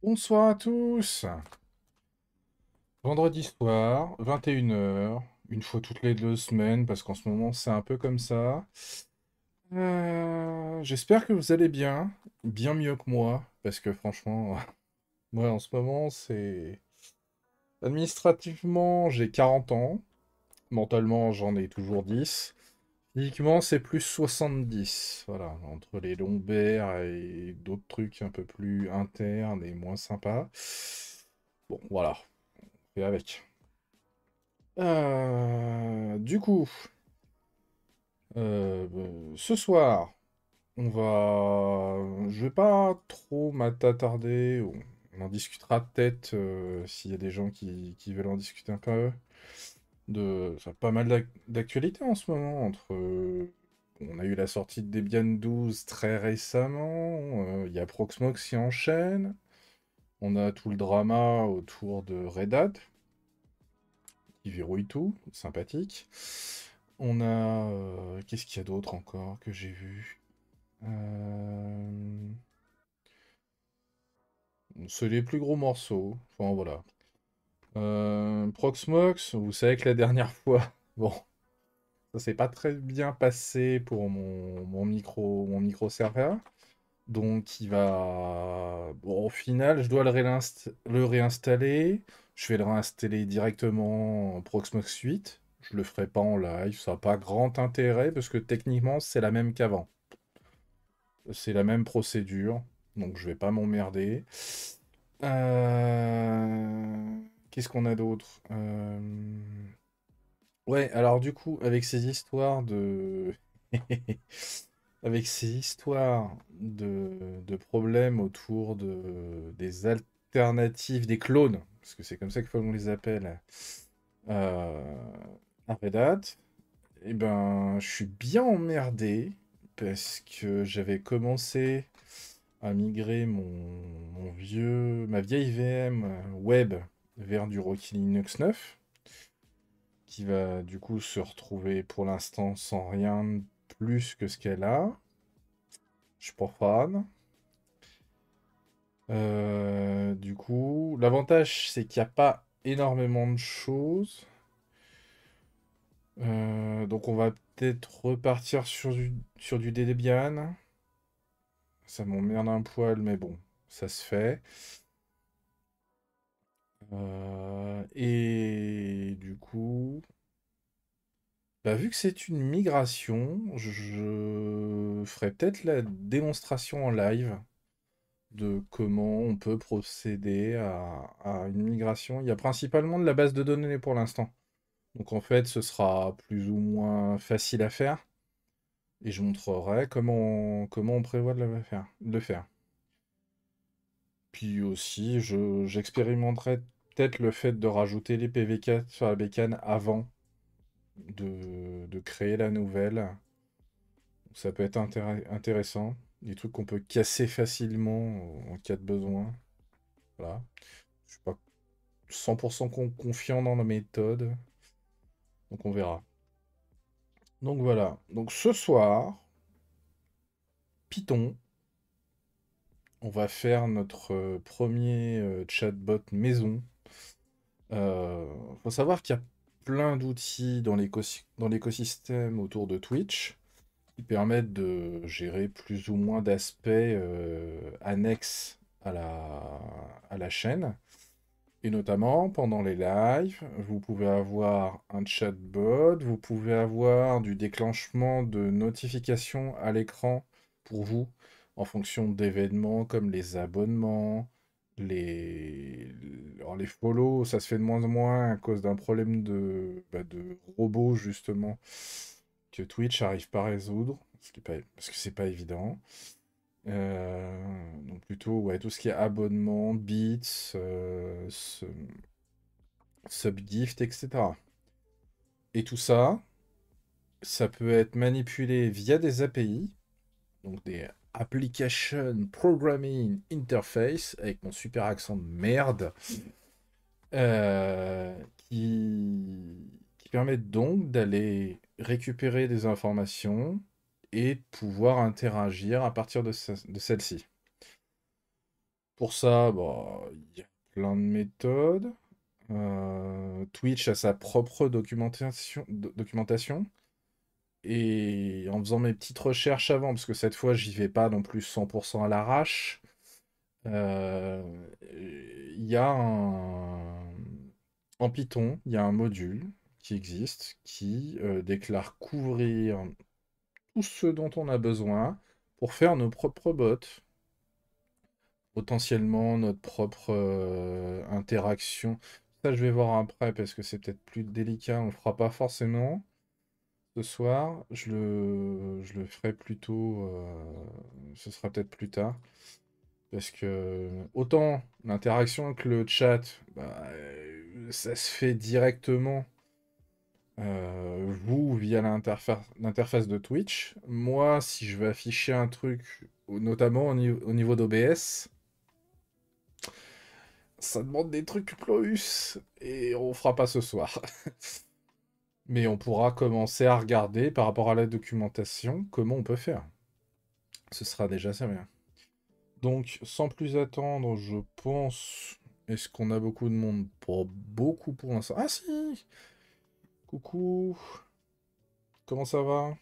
Bonsoir à tous. Vendredi soir, 21 h, une fois toutes les 2 semaines, parce qu'en ce moment c'est un peu comme ça. J'espère que vous allez bien, bien mieux que moi, parce que franchement, moi en ce moment c'est... Administrativement, j'ai 40 ans, mentalement j'en ai toujours 10. Physiquement c'est plus 70, voilà, entre les lombaires et d'autres trucs un peu plus internes et moins sympas. Bon, voilà, et avec. Du coup, ce soir, je vais pas trop m'attarder. On en discutera peut-être s'il y a des gens qui veulent en discuter un peu. Ça a pas mal d'actualités en ce moment. On a eu la sortie de Debian 12 très récemment. Il y a Proxmox qui enchaîne. On a tout le drama autour de Red Hat, qui verrouille tout, sympathique. On a... qu'est-ce qu'il y a d'autre encore que j'ai vu? Euh, C'est les plus gros morceaux. Enfin voilà. Proxmox, vous savez que la dernière fois, bon, ça s'est pas très bien passé pour mon micro serveur. Donc il va... Bon, au final, je dois le réinstaller. Je vais le réinstaller directement en Proxmox 8. Je le ferai pas en live, ça n'a pas grand intérêt parce que techniquement c'est la même qu'avant. C'est la même procédure, donc je vais pas m'emmerder. Qu'est-ce qu'on a d'autre? Ouais, alors du coup, avec ces histoires de... avec ces histoires de problèmes autour des alternatives, des clones, parce que c'est comme ça qu'il faut qu'on les appelle, euh, à Red Hat, eh ben, je suis bien emmerdé, parce que j'avais commencé à migrer ma vieille VM web vers du Rocky Linux 9, qui va du coup se retrouver pour l'instant sans rien de plus que ce qu'elle a. Je suis pas fan. Du coup, l'avantage c'est qu'il n'y a pas énormément de choses. Donc on va peut-être repartir sur du Debian. Ça m'emmerde un poil, mais bon, ça se fait. Et du coup, bah, vu que c'est une migration, je ferai peut-être la démonstration en live de comment on peut procéder à une migration. Il y a principalement de la base de données pour l'instant. Donc en fait, ce sera plus ou moins facile à faire. Et je montrerai comment on prévoit de le faire. Puis aussi, j'expérimenterai peut-être le fait de rajouter les PV4 sur la bécane avant de créer la nouvelle. Ça peut être intéressant. Des trucs qu'on peut casser facilement en cas de besoin. Voilà. Je suis pas 100% confiant dans la méthode. Donc on verra. Donc voilà. Donc ce soir, Python, on va faire notre premier chatbot maison. Faut savoir qu'il y a plein d'outils dans l'écosystème autour de Twitch qui permettent de gérer plus ou moins d'aspects annexes à la chaîne. Et notamment, pendant les lives, vous pouvez avoir un chatbot, vous pouvez avoir du déclenchement de notifications à l'écran pour vous, en fonction d'événements comme les abonnements, les... Alors les follow, ça se fait de moins en moins à cause d'un problème de robots, justement, que Twitch n'arrive pas à résoudre, parce que c'est pas évident. Donc plutôt, ouais, tout ce qui est abonnement, bits, subgift, etc. Et tout ça, ça peut être manipulé via des API, donc des Application Programming Interface, avec mon super accent de merde, qui permettent donc d'aller récupérer des informations et de pouvoir interagir à partir de celles-ci. Pour ça, bah, il y a plein de méthodes. Twitch a sa propre documentation. Et en faisant mes petites recherches avant, parce que cette fois, j'y vais pas non plus 100% à l'arrache, euh, il y a en Python, il y a un module qui existe qui déclare couvrir tout ce dont on a besoin pour faire nos propres bots, potentiellement notre propre interaction. Ça, je vais voir après parce que c'est peut-être plus délicat, on le fera pas forcément. Ce soir, je le ferai plutôt. Ce sera peut-être plus tard. Parce que autant l'interaction avec le chat, bah, ça se fait directement, vous, via l'interface de Twitch. Moi, si je veux afficher un truc, notamment au niveau d'OBS, ça demande des trucs plus. Et on fera pas ce soir. Mais on pourra commencer à regarder par rapport à la documentation comment on peut faire. Ce sera déjà ça bien. Donc, sans plus attendre, je pense... Est-ce qu'on a beaucoup de monde? Pas beaucoup pour l'instant. Ah si! Coucou! Comment ça va?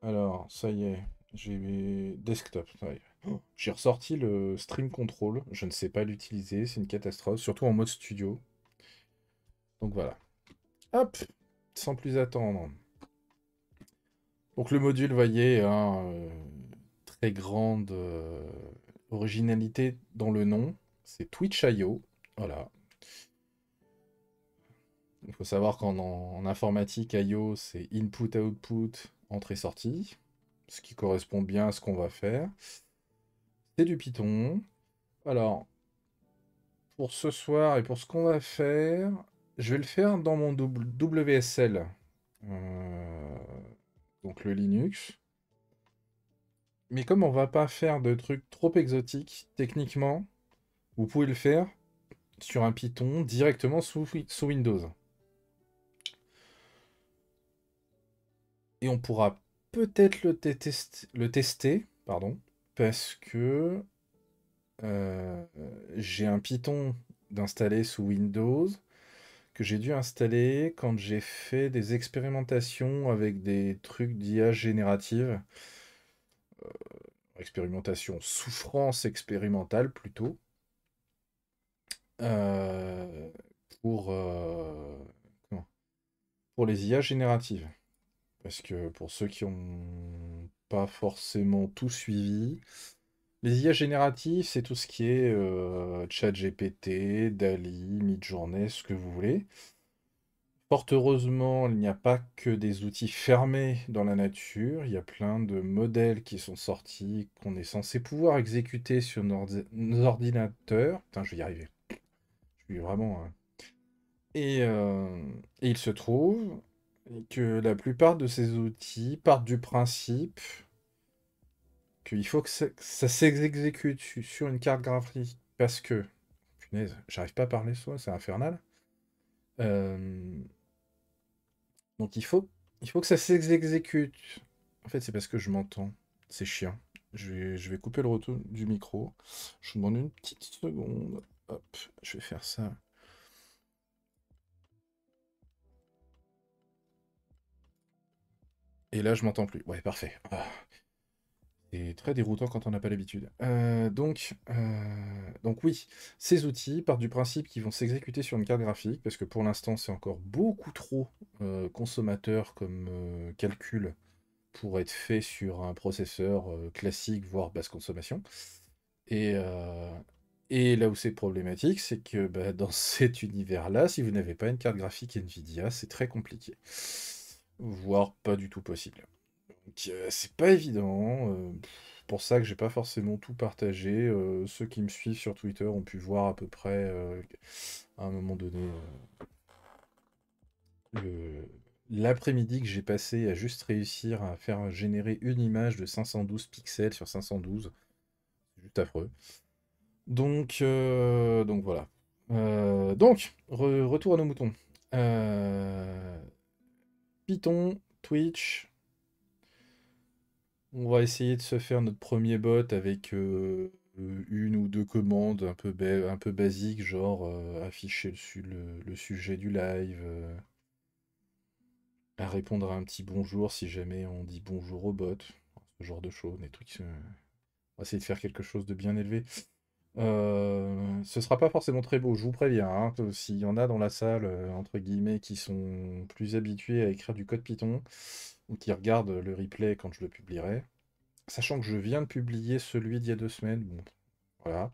Alors, ça y est. J'ai desktop. Ça y est. Oh, j'ai ressorti le Stream Control. Je ne sais pas l'utiliser. C'est une catastrophe. Surtout en mode studio. Donc voilà. Hop! Sans plus attendre. Donc le module, voyez, hein, très grande originalité dans le nom. C'est Twitch.io. Voilà. Il faut savoir qu'en informatique, I/O, c'est input-output, entrée-sortie, ce qui correspond bien à ce qu'on va faire. C'est du Python. Alors, pour ce soir et pour ce qu'on va faire, je vais le faire dans mon WSL, euh, donc le Linux. Mais comme on va pas faire de trucs trop exotiques, techniquement, vous pouvez le faire sur un Python directement sous Windows. Et on pourra peut-être le tester, pardon, parce que euh, j'ai un Python d'installer sous Windows que j'ai dû installer quand j'ai fait des expérimentations avec des trucs d'IA générative. Expérimentation, souffrance expérimentale plutôt. euh, pour, comment pour les IA génératives. Parce que pour ceux qui n'ont pas forcément tout suivi, les IA génératives, c'est tout ce qui est ChatGPT, DALL-E, Midjourney, ce que vous voulez. Fort heureusement, il n'y a pas que des outils fermés dans la nature, il y a plein de modèles qui sont sortis, qu'on est censé pouvoir exécuter sur nos ordinateurs. Putain, je vais y arriver. Je suis vraiment... et il se trouve que la plupart de ces outils partent du principe qu'il faut que ça s'exécute sur une carte graphique. Parce que... Punaise, j'arrive pas à parler soit, c'est infernal. Euh, Donc il faut que ça s'exécute. En fait, c'est parce que je m'entends. C'est chiant. Je vais couper le retour du micro. Je vous demande une petite seconde. Hop, je vais faire ça. Et là, je m'entends plus. Ouais, parfait. Ah, c'est très déroutant quand on n'a pas l'habitude. Donc oui, ces outils partent du principe qu'ils vont s'exécuter sur une carte graphique, parce que pour l'instant, c'est encore beaucoup trop consommateur comme calcul pour être fait sur un processeur classique, voire basse consommation. Et, euh, et là où c'est problématique, c'est que bah, dans cet univers-là, si vous n'avez pas une carte graphique Nvidia, c'est très compliqué. Voire pas du tout possible. Donc c'est pas évident. Pour ça que j'ai pas forcément tout partagé. Ceux qui me suivent sur Twitter ont pu voir à peu près à un moment donné l'après-midi que j'ai passé à juste réussir à faire générer une image de 512 pixels sur 512. C'est juste affreux. Donc voilà. Donc, retour à nos moutons. Euh, Python, Twitch, On va essayer de se faire notre premier bot avec une ou deux commandes un peu basiques, genre afficher le sujet du live, à répondre à un petit bonjour si jamais on dit bonjour au bot, ce genre de choses, des trucs. On va essayer de faire quelque chose de bien élevé. Ce sera pas forcément très beau, je vous préviens, hein, s'il y en a dans la salle, entre guillemets, qui sont plus habitués à écrire du code Python, ou qui regardent le replay quand je le publierai. Sachant que je viens de publier celui d'il y a 2 semaines, bon, voilà,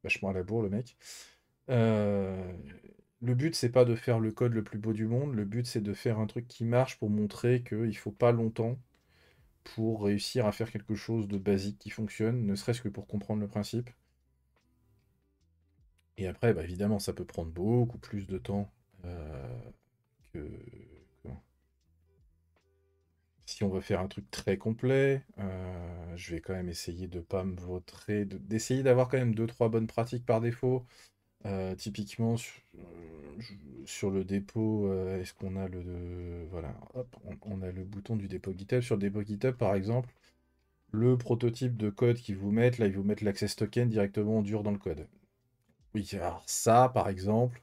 vachement à la bourre le mec. Euh, le but, c'est pas de faire le code le plus beau du monde, le but, c'est de faire un truc qui marche pour montrer qu'il faut pas longtemps pour réussir à faire quelque chose de basique qui fonctionne, ne serait-ce que pour comprendre le principe. Et après, bah, évidemment, ça peut prendre beaucoup plus de temps que... comment Si on veut faire un truc très complet, je vais quand même essayer de pas me vautrer, d'essayer d'avoir quand même deux trois bonnes pratiques par défaut. Typiquement, sur le dépôt, est-ce qu'on a voilà, hop, on a le bouton du dépôt GitHub. Sur le dépôt GitHub, par exemple, le prototype de code qu'ils vous mettent, là, ils vous mettent l'access token directement en dur dans le code. Oui, alors ça, par exemple,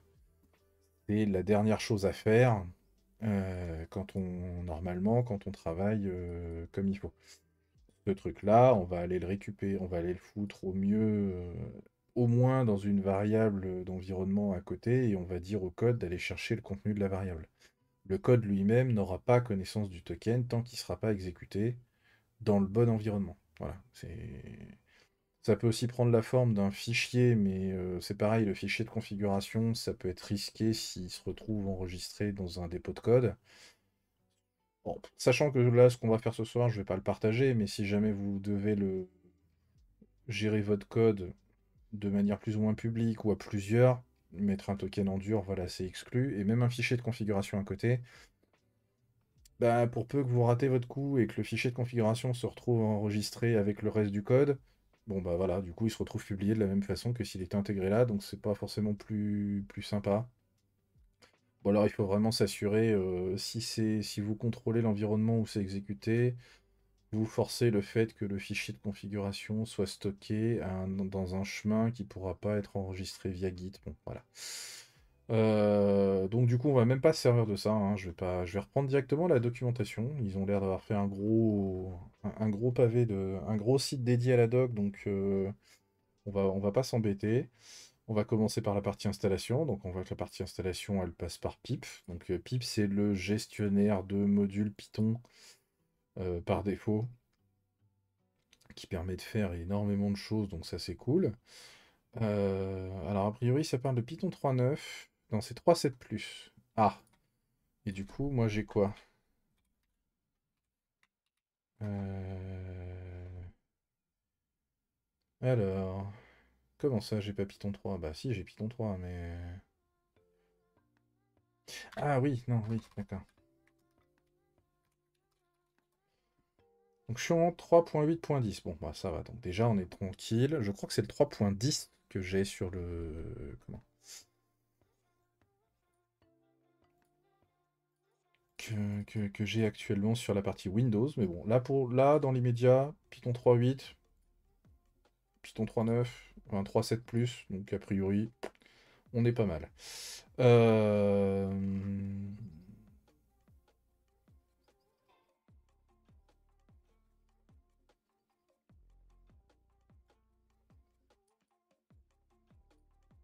c'est la dernière chose à faire normalement, quand on travaille comme il faut. Ce truc-là, on va aller le récupérer, on va aller le foutre au mieux, au moins dans une variable d'environnement à côté, et on va dire au code d'aller chercher le contenu de la variable. Le code lui-même n'aura pas connaissance du token tant qu'il ne sera pas exécuté dans le bon environnement. Voilà, ça peut aussi prendre la forme d'un fichier, mais c'est pareil, le fichier de configuration, ça peut être risqué s'il se retrouve enregistré dans un dépôt de code. Bon, sachant que là, ce qu'on va faire ce soir, je ne vais pas le partager, mais si jamais vous devez gérer votre code de manière plus ou moins publique ou à plusieurs, mettre un token en dur, voilà, c'est exclu. Et même un fichier de configuration à côté, bah, pour peu que vous ratez votre coup et que le fichier de configuration se retrouve enregistré avec le reste du code, bon bah voilà, du coup il se retrouve publié de la même façon que s'il était intégré là, donc c'est pas forcément plus sympa. Bon alors il faut vraiment s'assurer, si vous contrôlez l'environnement où c'est exécuté, vous forcez le fait que le fichier de configuration soit stocké dans un chemin qui ne pourra pas être enregistré via Git. Bon, voilà. Donc du coup, on va même pas se servir de ça, hein. Je vais reprendre directement la documentation. Ils ont l'air d'avoir fait un gros un gros site dédié à la doc, donc on va pas s'embêter. On va commencer par la partie installation. Donc on voit que la partie installation, elle passe par pip. Donc pip, c'est le gestionnaire de modules Python par défaut, qui permet de faire énormément de choses, donc ça c'est cool. Alors a priori ça parle de Python 3.9, non c'est 3.7+. Ah, et du coup moi j'ai quoi? Euh, Alors, comment ça j'ai pas Python 3? Bah si j'ai Python 3 mais... Ah oui, non, oui, d'accord. Donc je suis en 3.8.10, bon bah ça va, donc déjà on est tranquille. Je crois que c'est le 3.10 que j'ai sur le... Comment? Que j'ai actuellement sur la partie Windows. Mais bon, là dans l'immédiat, Python 3.8, Python 3.9, un 3.7+, donc a priori, on est pas mal. Euh,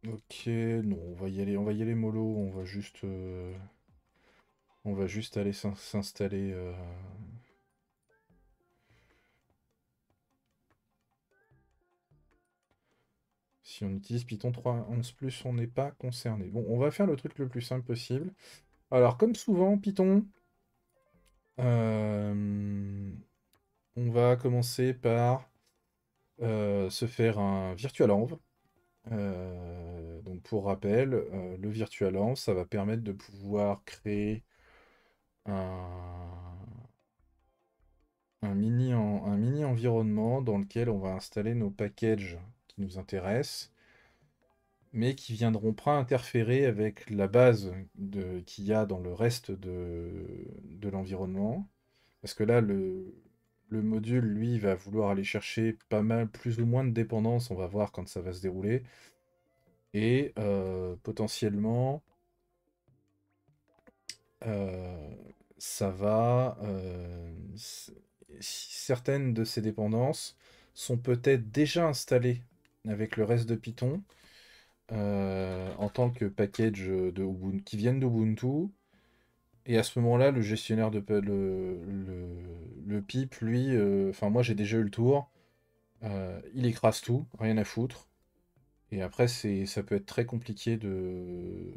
Ok, non, on va y aller mollo, on va juste aller s'installer. Si on utilise Python 3.11+, on n'est pas concerné. Bon, on va faire le truc le plus simple possible. Alors, comme souvent, Python, euh, on va commencer par se faire un virtualenv. Donc pour rappel, le virtualenv, ça va permettre de pouvoir créer un, un mini environnement dans lequel on va installer nos packages qui nous intéressent, mais qui viendront pas interférer avec la base qu'il y a dans le reste de l'environnement. Parce que là, le module, lui, va vouloir aller chercher pas mal, plus ou moins de dépendance, on va voir quand ça va se dérouler. Et potentiellement, euh, ça va... certaines de ces dépendances sont peut-être déjà installées avec le reste de Python en tant que package de Ubuntu, qui viennent d'Ubuntu. Et à ce moment-là, le gestionnaire le pip, lui, enfin moi j'ai déjà eu le tour, il écrase tout, rien à foutre. Et après, ça peut être très compliqué de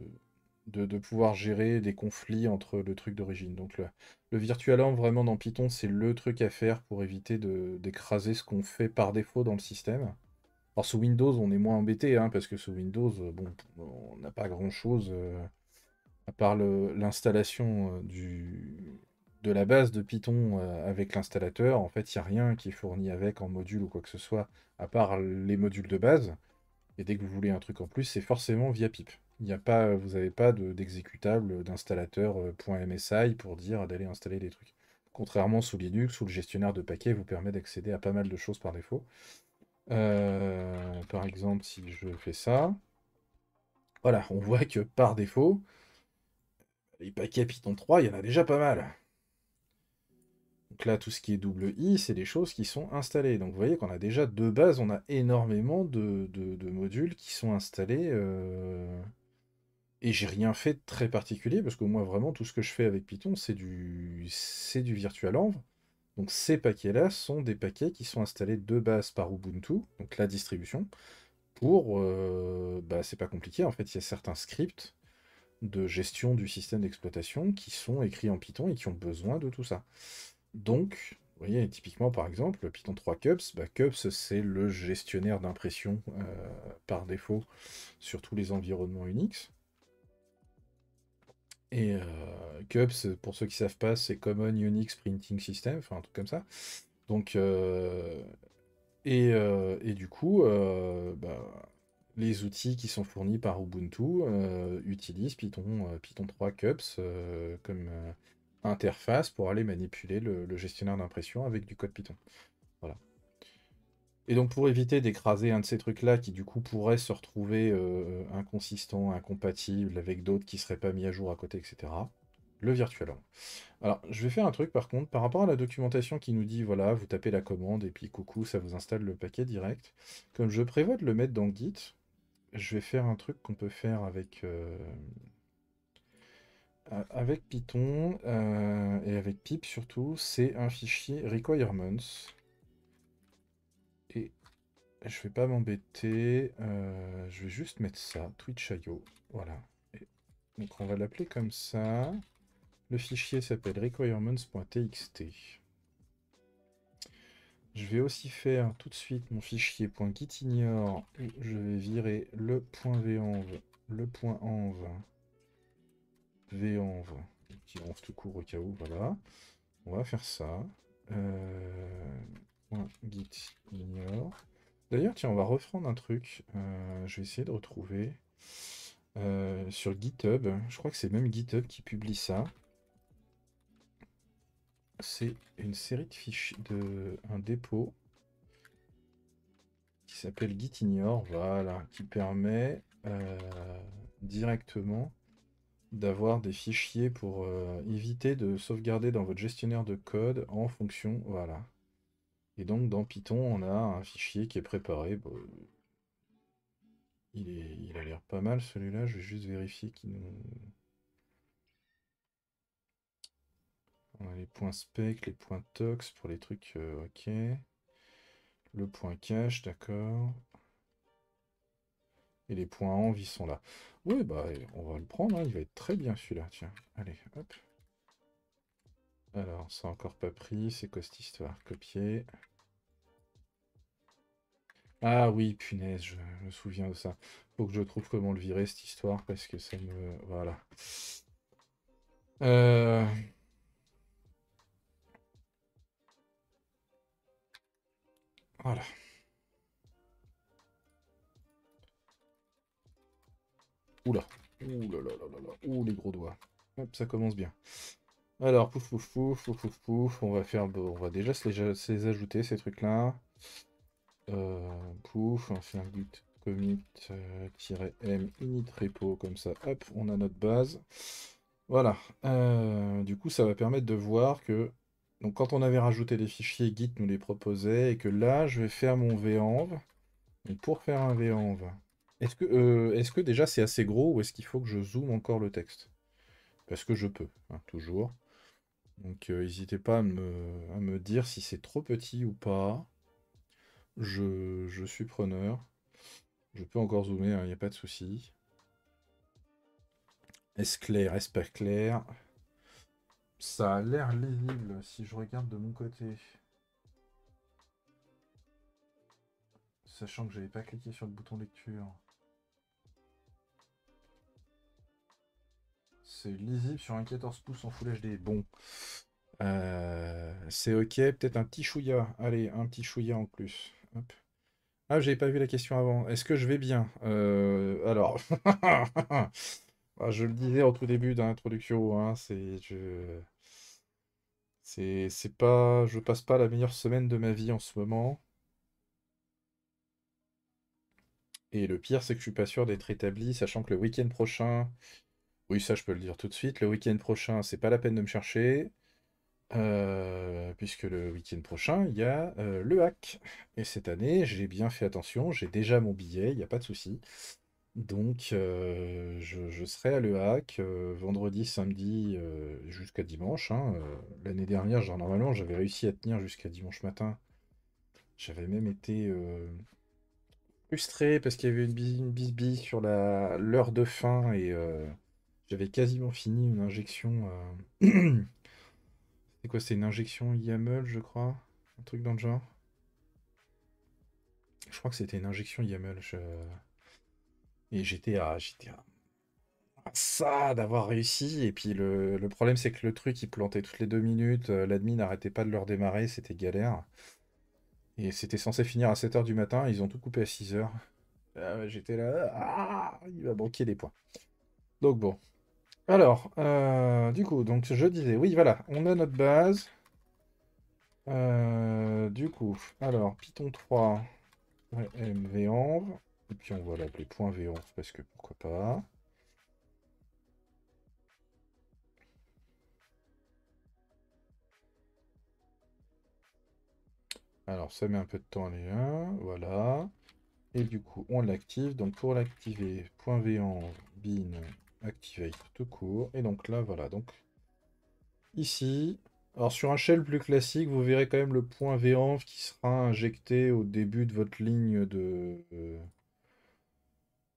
pouvoir gérer des conflits entre le truc d'origine. Donc le virtualenv, vraiment dans Python, c'est le truc à faire pour éviter d'écraser ce qu'on fait par défaut dans le système. Alors sous Windows, on est moins embêté, hein, parce que sous Windows, bon, on n'a pas grand-chose, à part l'installation de la base de Python avec l'installateur. En fait, il n'y a rien qui est fourni avec en module ou quoi que ce soit, à part les modules de base. Et dès que vous voulez un truc en plus, c'est forcément via pip. Il n'y a pas, vous n'avez pas d'exécutable d'installateur .msi pour dire d'aller installer des trucs. Contrairement sous Linux, où le gestionnaire de paquets vous permet d'accéder à pas mal de choses par défaut. Par exemple, si je fais ça, voilà, on voit que par défaut, les paquets Python 3, il y en a déjà pas mal. Donc là, tout ce qui est double I, c'est des choses qui sont installées. Donc vous voyez qu'on a déjà de base, on a énormément de modules qui sont installés. Et j'ai rien fait de très particulier, parce que moi, vraiment, tout ce que je fais avec Python, c'est du virtualenv. Donc ces paquets-là sont des paquets qui sont installés de base par Ubuntu, donc la distribution, pour... bah, c'est pas compliqué, en fait, il y a certains scripts de gestion du système d'exploitation qui sont écrits en Python et qui ont besoin de tout ça. Donc, vous voyez, typiquement, par exemple, Python 3 cups, bah, cups, c'est le gestionnaire d'impression par défaut sur tous les environnements Unix. Et cups, pour ceux qui savent pas, c'est Common Unix Printing System, enfin un truc comme ça. Donc, et du coup, bah, les outils qui sont fournis par Ubuntu utilisent Python 3 cups comme interface pour aller manipuler le gestionnaire d'impression avec du code Python. Voilà. Et donc pour éviter d'écraser un de ces trucs-là qui du coup pourrait se retrouver inconsistant, incompatible avec d'autres qui seraient pas mis à jour à côté, etc. Le virtualenv. Alors je vais faire un truc par contre, par rapport à la documentation qui nous dit voilà, vous tapez la commande et puis coucou, ça vous installe le paquet direct. Comme je prévois de le mettre dans Git, je vais faire un truc qu'on peut faire avec Python et avec pip surtout, c'est un fichier requirements. Et je vais pas m'embêter, je vais juste mettre ça, Twitch.io, voilà. Et donc on va l'appeler comme ça. Le fichier s'appelle requirements.txt. Je vais aussi faire tout de suite mon fichier .gitignore où je vais virer le .venv, le .env, venv, qui env tout court au cas où, voilà. On va faire ça. .gitignore. D'ailleurs, tiens, on va reprendre un truc. Je vais essayer de retrouver sur GitHub. Je crois que c'est même GitHub qui publie ça. C'est une série de fichiers, un dépôt qui s'appelle Gitignore, voilà, qui permet directement d'avoir des fichiers pour éviter de sauvegarder dans votre gestionnaire de code en fonction, voilà. Et donc dans Python, on a un fichier qui est préparé. Bon, il a l'air pas mal celui-là, je vais juste vérifier qu'il nous... On a les points spec, les points tox pour les trucs, ok. Le point cache, d'accord. Et les points env, ils sont là. Oui, bah, on va le prendre, hein, il va être très bien celui-là, tiens. Allez, hop. Alors, ça encore pas pris, c'est quoi cette histoire? Copier. Ah oui, punaise, je me souviens de ça. Faut que je trouve comment le virer, cette histoire, parce que ça me... Voilà. Euh... Voilà. Oula. Ouh là là là là là. Ouh, les gros doigts. Hop, ça commence bien. Alors, pouf, pouf, pouf, pouf, pouf, pouf, on va faire, bon, on va déjà se les ajouter, ces trucs-là. Pouf, on va faire git commit -m init repo, comme ça, hop, on a notre base. Voilà. Du coup, ça va permettre de voir que, donc, quand on avait rajouté les fichiers, Git nous les proposait, et que là, je vais faire mon venv. Et pour faire un venv, est-ce que déjà c'est assez gros, ou est-ce qu'il faut que je zoome encore le texte? Parce que je peux, hein, toujours. Donc, n'hésitez pas à me dire si c'est trop petit ou pas. Je suis preneur. Je peux encore zoomer, il n'y a pas de souci. Est-ce clair, est-ce pas clair? Ça a l'air lisible si je regarde de mon côté. Sachant que j'avais pas cliqué sur le bouton lecture. C'est lisible sur un 14 pouces en Full HD. Bon. C'est ok, peut-être un petit chouïa. Allez, un petit chouïa en plus. Hop. Ah, j'avais pas vu la question avant. Est-ce que je vais bien? Alors, ah, je le disais au tout début de l'introduction, hein, c'est pas, je passe pas la meilleure semaine de ma vie en ce moment. Et le pire, c'est que je suis pas sûr d'être établi, sachant que le week-end prochain, oui, ça je peux le dire tout de suite, le week-end prochain, c'est pas la peine de me chercher, puisque le week-end prochain, il y a le hack. Et cette année, j'ai bien fait attention, j'ai déjà mon billet, il n'y a pas de souci. Donc, je serai à Le Hack vendredi, samedi, jusqu'à dimanche, hein. L'année dernière, genre, normalement, j'avais réussi à tenir jusqu'à dimanche matin. J'avais même été frustré parce qu'il y avait une bisbille sur l'heure de fin et j'avais quasiment fini une injection. C'est quoi? C'est une injection YAML, je crois? Un truc dans le genre? Je crois que c'était une injection YAML. Et j'étais à ça d'avoir réussi. Et puis le problème, c'est que le truc, il plantait toutes les 2 minutes. L'admin n'arrêtait pas de le redémarrer. C'était galère. Et c'était censé finir à 7 h du matin. Ils ont tout coupé à 6 h. J'étais là. Ah, il va manquer des points. Donc bon. Alors, du coup, donc je disais, oui, voilà, on a notre base. Du coup, alors, Python 3, mvenv. Et puis on va l'appeler .venv parce que pourquoi pas. Alors, ça met un peu de temps à aller, hein, voilà. Et du coup, on l'active. Donc, pour l'activer, .venv, bin, activate tout court. Et donc là, voilà. Donc, ici, alors sur un shell plus classique, vous verrez quand même le .venv qui sera injecté au début de votre ligne de...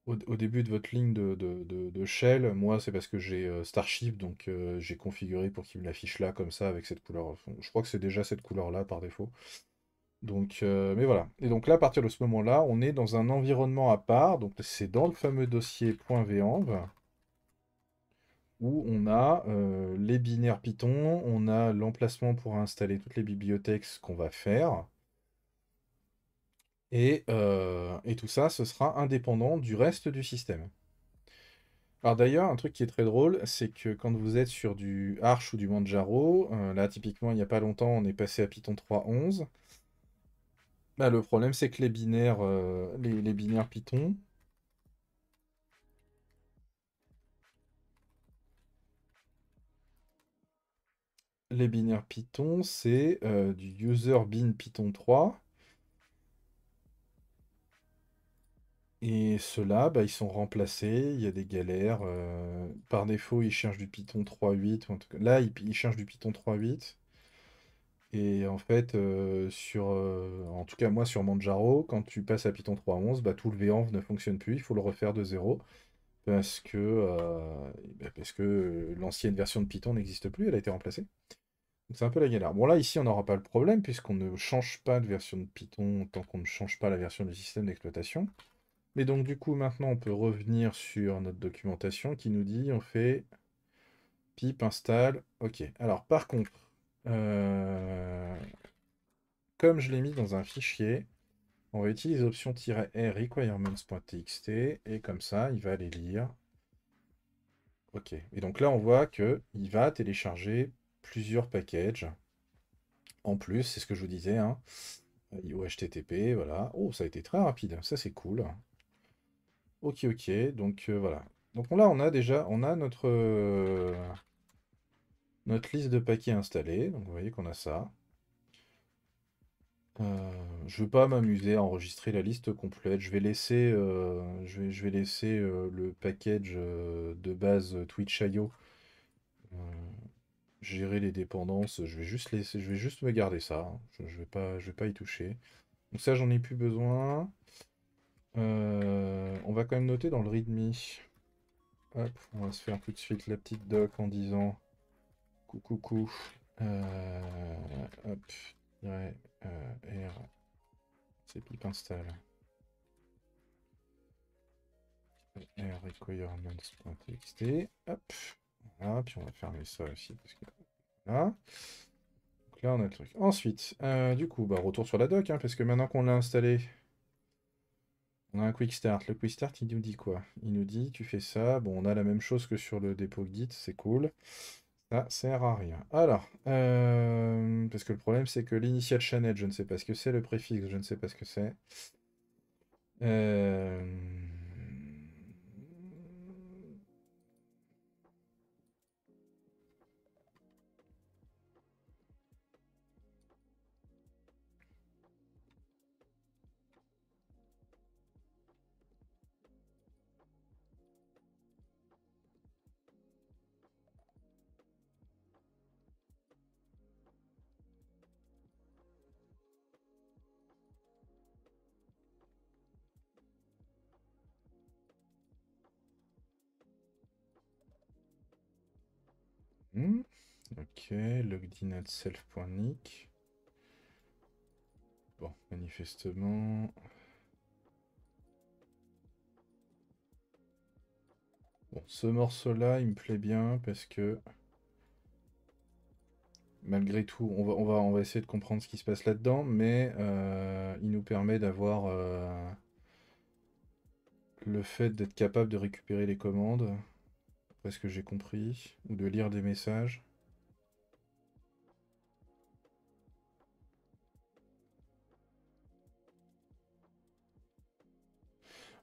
au début de votre ligne de shell. Moi, c'est parce que j'ai Starship, donc j'ai configuré pour qu'il me l'affiche là, comme ça, avec cette couleur. Je crois que c'est déjà cette couleur-là, par défaut. Donc, mais voilà. Et donc là, à partir de ce moment-là, on est dans un environnement à part. Donc c'est dans le fameux dossier .venv où on a les binaires Python, on a l'emplacement pour installer toutes les bibliothèques qu'on va faire. Et tout ça, ce sera indépendant du reste du système. Alors d'ailleurs, un truc qui est très drôle, c'est que quand vous êtes sur du Arch ou du Manjaro, là typiquement il n'y a pas longtemps, on est passé à Python 3.11. Bah, le problème, c'est que les binaires Python, c'est du user bin Python 3. Et ceux-là, bah, ils sont remplacés. Il y a des galères. Par défaut, ils cherchent du Python 3.8. Ou en tout cas, là, ils cherchent du Python 3.8. Et en fait, en tout cas, moi, sur Manjaro, quand tu passes à Python 3.11, bah, tout le venv ne fonctionne plus. Il faut le refaire de zéro. Parce que l'ancienne version de Python n'existe plus. Elle a été remplacée. Donc c'est un peu la galère. Bon là ici on n'aura pas le problème puisqu'on ne change pas de version de Python tant qu'on ne change pas la version du système d'exploitation. Mais donc du coup maintenant on peut revenir sur notre documentation qui nous dit on fait pip install. Ok. Alors par contre, euh, comme je l'ai mis dans un fichier, on va utiliser option-r requirements.txt et comme ça il va aller lire. Ok. Et donc là on voit que il va télécharger plusieurs packages. En plus, c'est ce que je vous disais, hein. IO HTTP, voilà. Oh, ça a été très rapide, ça c'est cool. Ok, ok, donc voilà. Donc là, on a déjà, on a notre liste de paquets installée. Donc vous voyez qu'on a ça. Je ne vais pas m'amuser à enregistrer la liste complète. Je vais laisser, je vais laisser le package de base Twitch.io gérer les dépendances. Je vais juste laisser, je vais juste me garder ça, hein. Je vais pas y toucher. Donc ça, j'en ai plus besoin. On va quand même noter dans le README. Hop, on va se faire tout de suite la petite doc en disant coucou coucou. Hop, ouais, R, c'est pip install. R requirements.txt. Hop, voilà, puis on va fermer ça aussi parce que voilà. Donc là on a le truc. Ensuite, du coup, bah, retour sur la doc, hein, parce que maintenant qu'on l'a installé, on a un quick start. Le quick start, il nous dit quoi? Il nous dit tu fais ça. Bon, on a la même chose que sur le dépôt Git, c'est cool. Ça sert à rien. Alors, parce que le problème c'est que l'initial channel, je ne sais pas ce que c'est, le préfixe, je ne sais pas ce que c'est. Euh... Ok, logged at self.nick. Bon, manifestement. Bon, ce morceau-là, il me plaît bien parce que malgré tout, on va essayer de comprendre ce qui se passe là-dedans, mais il nous permet d'avoir le fait d'être capable de récupérer les commandes, parce que j'ai compris, ou de lire des messages.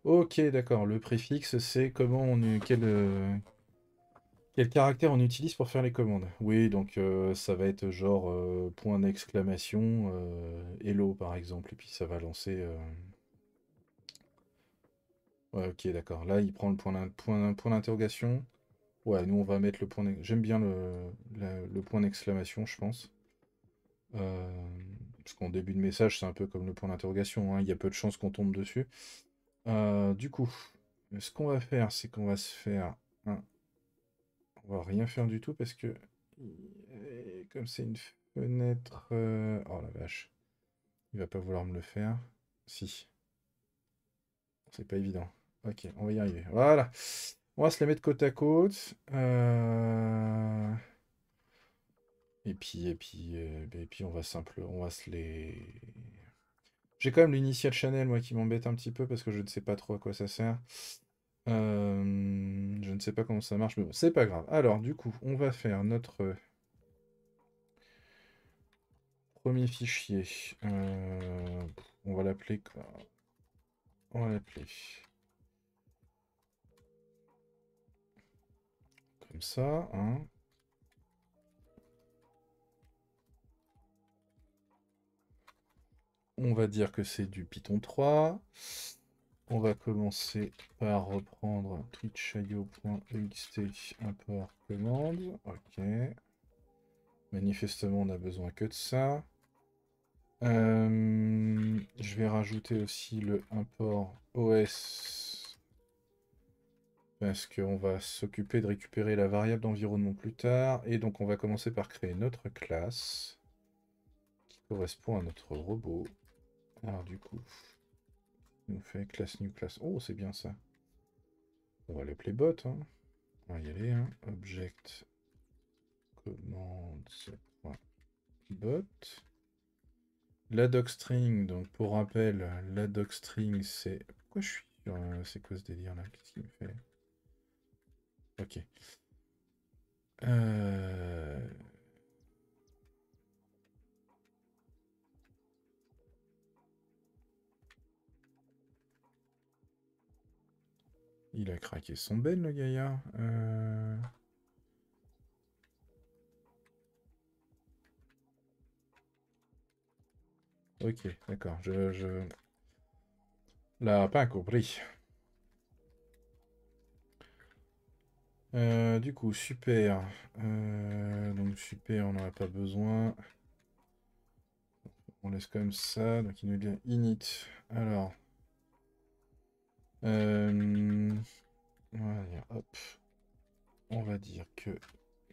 Ok, d'accord. Le préfixe, c'est comment quel caractère on utilise pour faire les commandes. Oui, donc ça va être genre point d'exclamation, hello par exemple, et puis ça va lancer. Ouais, ok, d'accord. Là, il prend le point d'interrogation. Ouais, nous on va mettre le point. J'aime bien le point d'exclamation, je pense. Parce qu'en début de message, c'est un peu comme le point d'interrogation, hein. Il y a peu de chances qu'on tombe dessus. Du coup, ce qu'on va faire, c'est qu'on va se faire un. On va rien faire du tout parce que comme c'est une fenêtre. Oh la vache. Il va pas vouloir me le faire. Si. C'est pas évident. Ok, on va y arriver. Voilà. On va se les mettre côte à côte. Et puis on va se les. J'ai quand même l'initial channel moi qui m'embête un petit peu parce que je ne sais pas trop à quoi ça sert. Je ne sais pas comment ça marche, mais bon, c'est pas grave. Alors du coup, on va faire notre premier fichier. On va l'appeler quoi? On va l'appeler comme ça, hein. On va dire que c'est du Python 3. On va commencer par reprendre twitch.io.ext import commande. Ok. Manifestement, on n'a besoin que de ça. Je vais rajouter aussi le import OS parce qu'on va s'occuper de récupérer la variable d'environnement plus tard. Et donc on va commencer par créer notre classe qui correspond à notre robot. Alors du coup, il nous fait classe new class. Oh, c'est bien ça. On va l'appeler bot, hein. On va y aller, hein. Object commands.bot. La docstring, donc pour rappel, la docstring c'est. Pourquoi je suis sur. C'est quoi ce délire là? Qu'est-ce qu'il me fait? Ok. Euh, Il a craqué son ben, le gaillard. Ok, d'accord. Là, pas compris. Du coup, super. Donc super, on n'en a pas besoin. On laisse comme ça. Donc il nous dit init. Alors. On va dire, hop. On va dire que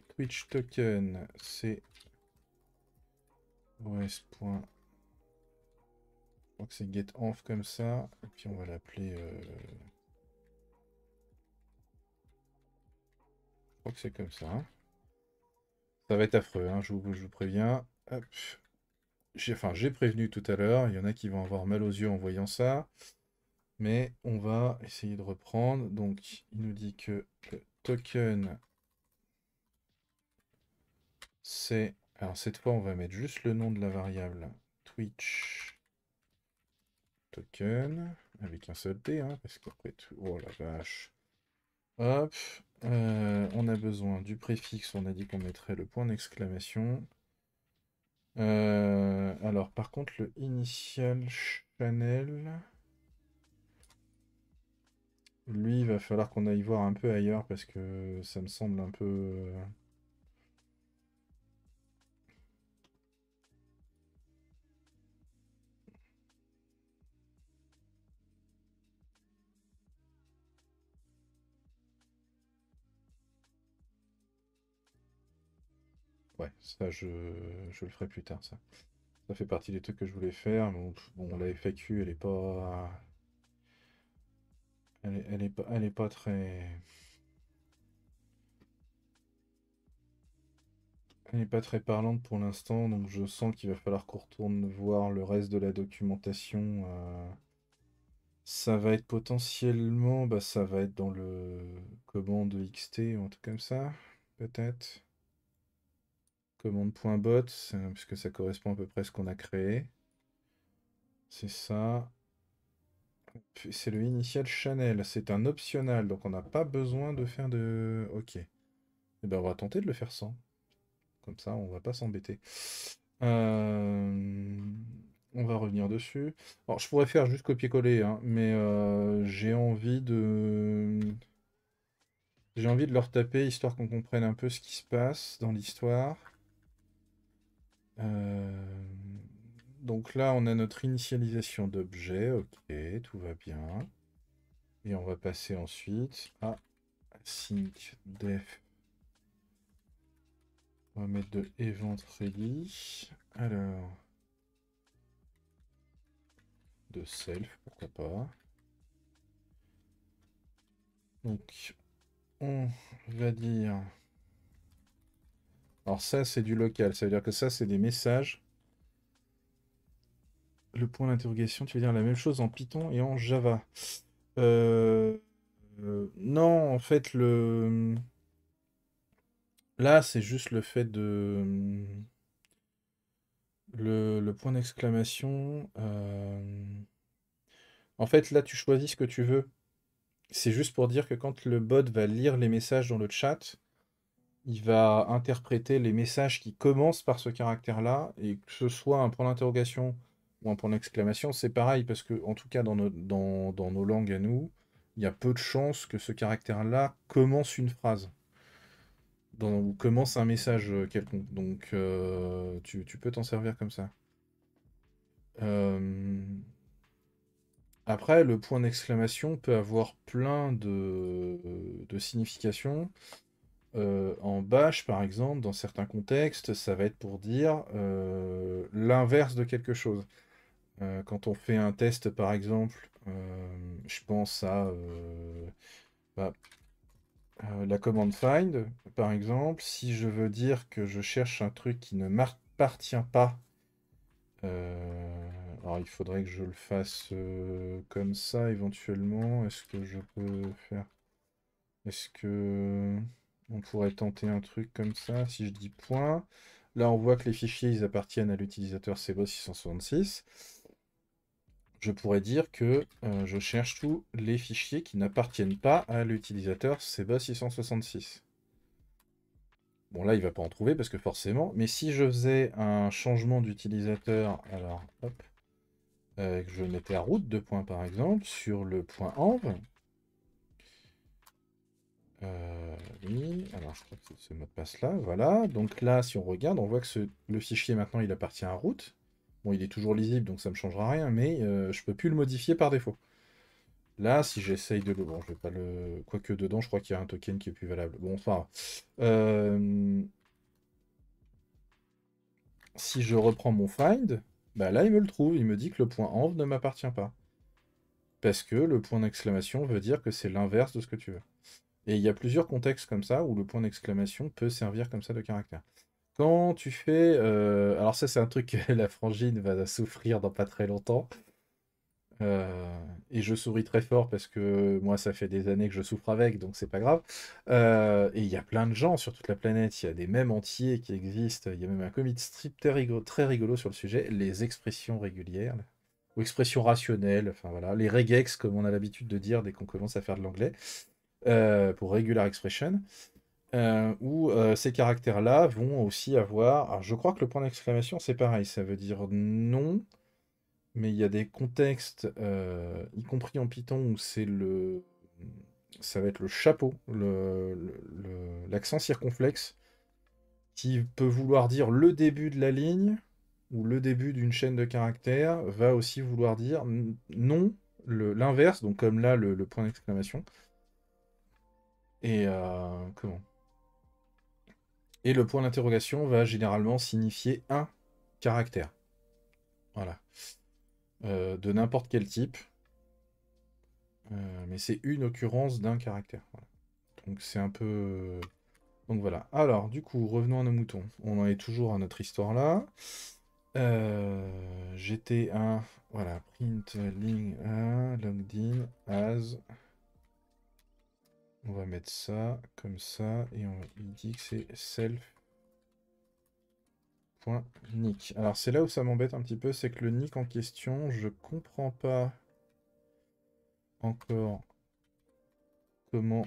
Twitch token, c'est os. Je crois que c'est getEnv comme ça. Et puis on va l'appeler. Je crois que c'est comme ça, hein. Ça va être affreux, hein, je vous préviens. Hop. J'ai prévenu tout à l'heure. Il y en a qui vont avoir mal aux yeux en voyant ça. Mais on va essayer de reprendre. Donc, il nous dit que le token, c'est... Alors, cette fois, on va mettre juste le nom de la variable Twitch token, avec un seul T, hein, parce qu'après tout... Oh la vache. Hop. On a besoin du préfixe. On a dit qu'on mettrait le point d'exclamation. Alors, par contre, le initial channel... Lui, il va falloir qu'on aille voir un peu ailleurs parce que ça me semble un peu... Ouais, ça, je le ferai plus tard, ça. Ça fait partie des trucs que je voulais faire. Bon, la FAQ, elle est pas... Elle est pas très... Elle n'est pas très parlante pour l'instant, donc je sens qu'il va falloir qu'on retourne voir le reste de la documentation. Ça va être potentiellement... Bah, ça va être dans le commande XT ou un truc comme ça, peut-être. Commande.bot, puisque ça correspond à peu près à ce qu'on a créé. C'est ça. C'est le initial channel. C'est un optional, donc on n'a pas besoin de faire de... Ok. Eh ben, on va tenter de le faire sans. Comme ça, on va pas s'embêter. Euh, On va revenir dessus. Alors, je pourrais faire juste copier-coller, hein, mais j'ai envie de leur taper, histoire qu'on comprenne un peu ce qui se passe dans l'histoire. Euh, Donc là, on a notre initialisation d'objet. Ok, tout va bien. Et on va passer ensuite à sync def. On va mettre de event ready. Alors, de self, pourquoi pas. Donc, on va dire... Alors ça, c'est du local. Ça veut dire que ça, c'est des messages. Le point d'interrogation, tu veux dire la même chose en Python et en Java. Euh, non, en fait, là, c'est juste le fait de... Le point d'exclamation. En fait, là, tu choisis ce que tu veux. C'est juste pour dire que quand le bot va lire les messages dans le chat, il va interpréter les messages qui commencent par ce caractère-là, et que ce soit un point d'interrogation ou un point d'exclamation, c'est pareil, parce que, en tout cas, dans nos langues à nous, il y a peu de chances que ce caractère-là commence une phrase, ou commence un message quelconque. Donc, tu peux t'en servir comme ça. Euh, Après, le point d'exclamation peut avoir plein de significations. En bash, par exemple, dans certains contextes, ça va être pour dire l'inverse de quelque chose. Quand on fait un test, par exemple, je pense à bah, la commande find, par exemple. Si je veux dire que je cherche un truc qui ne m'appartient pas, alors il faudrait que je le fasse comme ça éventuellement. Est-ce que je peux faire... Est-ce que on pourrait tenter un truc comme ça? Si je dis point, là on voit que les fichiers ils appartiennent à l'utilisateur Cebos 666. je pourrais dire que je cherche tous les fichiers qui n'appartiennent pas à l'utilisateur Seba 666. Bon, là, il va pas en trouver parce que forcément, mais si je faisais un changement d'utilisateur, alors, hop, que je mettais à route, 2 points par exemple, sur le point env, oui, alors je crois que c'est ce mot de passe là, voilà. Donc là, si on regarde, on voit que le fichier maintenant il appartient à root. Bon, il est toujours lisible, donc ça me changera rien, mais je peux plus le modifier par défaut. Là, si j'essaye de le... Bon, je vais pas le... Quoique dedans, je crois qu'il y a un token qui est plus valable. Bon, enfin... Si je reprends mon find, bah là, il me le trouve. Il me dit que le point env ne m'appartient pas. Parce que le point d'exclamation veut dire que c'est l'inverse de ce que tu veux. Et il y a plusieurs contextes comme ça où le point d'exclamation peut servir comme ça de caractère. Quand tu fais... alors ça, c'est un truc que la frangine va souffrir dans pas très longtemps. Et je souris très fort parce que moi, ça fait des années que je souffre avec, donc c'est pas grave. Et il y a plein de gens sur toute la planète, il y a des mèmes entiers qui existent, il y a même un comic strip très rigolo sur le sujet, les expressions régulières, ou expressions rationnelles, enfin voilà, les regex, comme on a l'habitude de dire dès qu'on commence à faire de l'anglais, pour regular expression, où ces caractères-là vont aussi avoir... Alors je crois que le point d'exclamation, c'est pareil, ça veut dire non. Mais il y a des contextes, y compris en Python, où ça va être le chapeau, l'accent circonflexe, qui peut vouloir dire le début de la ligne, ou le début d'une chaîne de caractères, va aussi vouloir dire non, l'inverse, donc comme là, le point d'exclamation. Et comment? Et le point d'interrogation va généralement signifier un caractère. Voilà. De n'importe quel type. Mais c'est une occurrence d'un caractère. Voilà. Donc c'est un peu... Donc voilà. Alors, du coup, revenons à nos moutons. On en est toujours à notre histoire là. J'étais un... Voilà, print ling logged in as... On va mettre ça, comme ça, et il dit que c'est self.nick. Alors c'est là où ça m'embête un petit peu, c'est que le nick en question, je comprends pas encore comment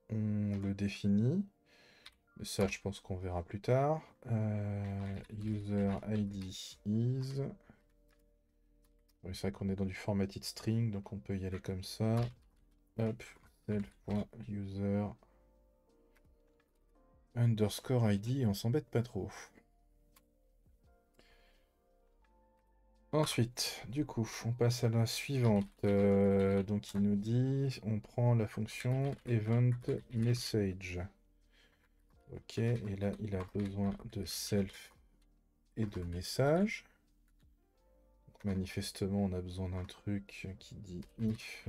on le définit. Mais ça, je pense qu'on verra plus tard. User ID is... Oui, c'est vrai qu'on est dans du formatted string, donc on peut y aller comme ça. Hop, self.user underscore ID, et on s'embête pas trop. Ensuite, du coup, on passe à la suivante. Donc il nous dit, on prend la fonction event message. Ok, et là il a besoin de self et de message. Donc, manifestement, on a besoin d'un truc qui dit if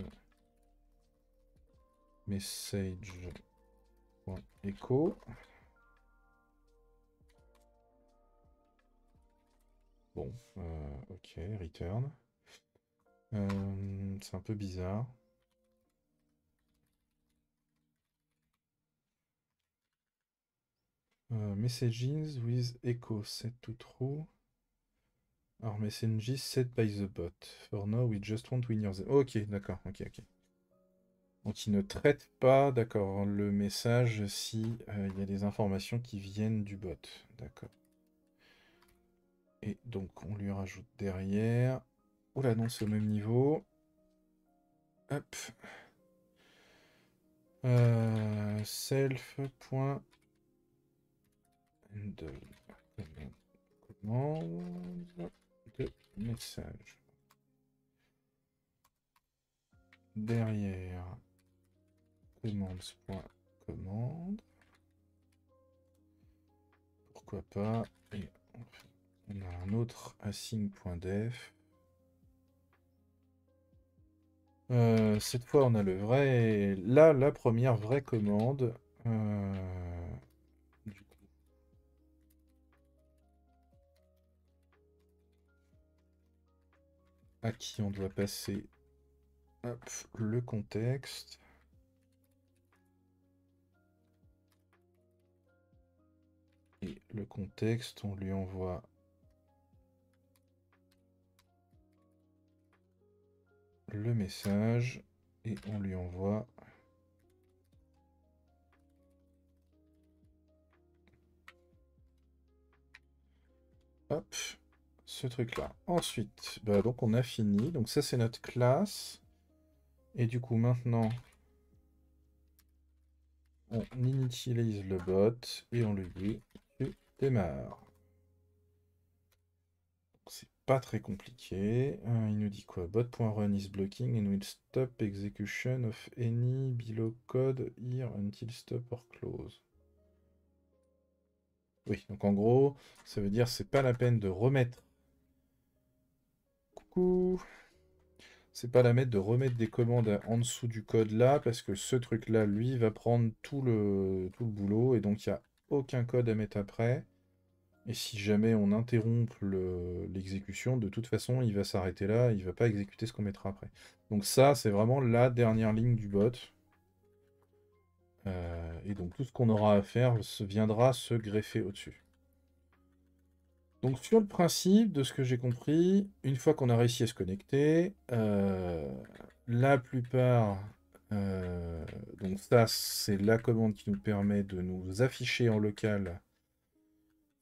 message.echo. Bon, ok, return. C'est un peu bizarre. Messages with echo set to true. Alors, messages set by the bot. For now, we just want win your... Ok, d'accord, ok. Donc, il ne traite pas, d'accord, le message si il y a des informations qui viennent du bot. D'accord. Et donc, on lui rajoute derrière... Oula, non, c'est au même niveau. Hop. Self.command de message. Derrière commands.command. Pourquoi pas. Et on a un autre assign.def. Cette fois, on a le vrai... Là, la première vraie commande. Du coup. À qui on doit passer hop, le contexte. Et le contexte, on lui envoie le message et on lui envoie. Hop, ce truc-là. Ensuite, bah, donc on a fini. Donc ça, c'est notre classe. Et du coup, maintenant, on initialise le bot et on lui dit tu démarres. C'est pas très compliqué. Il nous dit quoi? Bot.run is blocking and will stop execution of any below code here until stop or close. Oui, donc en gros, ça veut dire c'est pas la peine de remettre. Coucou. C'est pas la peine de remettre des commandes en dessous du code là, parce que ce truc-là, lui, va prendre tout le boulot, et donc il n'y a aucun code à mettre après. Et si jamais on interrompt l'exécution, de toute façon, il va s'arrêter là, il va pas exécuter ce qu'on mettra après. Donc ça, c'est vraiment la dernière ligne du bot. Et donc tout ce qu'on aura à faire viendra se greffer au-dessus. Donc sur le principe, de ce que j'ai compris, une fois qu'on a réussi à se connecter, la plupart... donc ça, c'est la commande qui nous permet de nous afficher en local.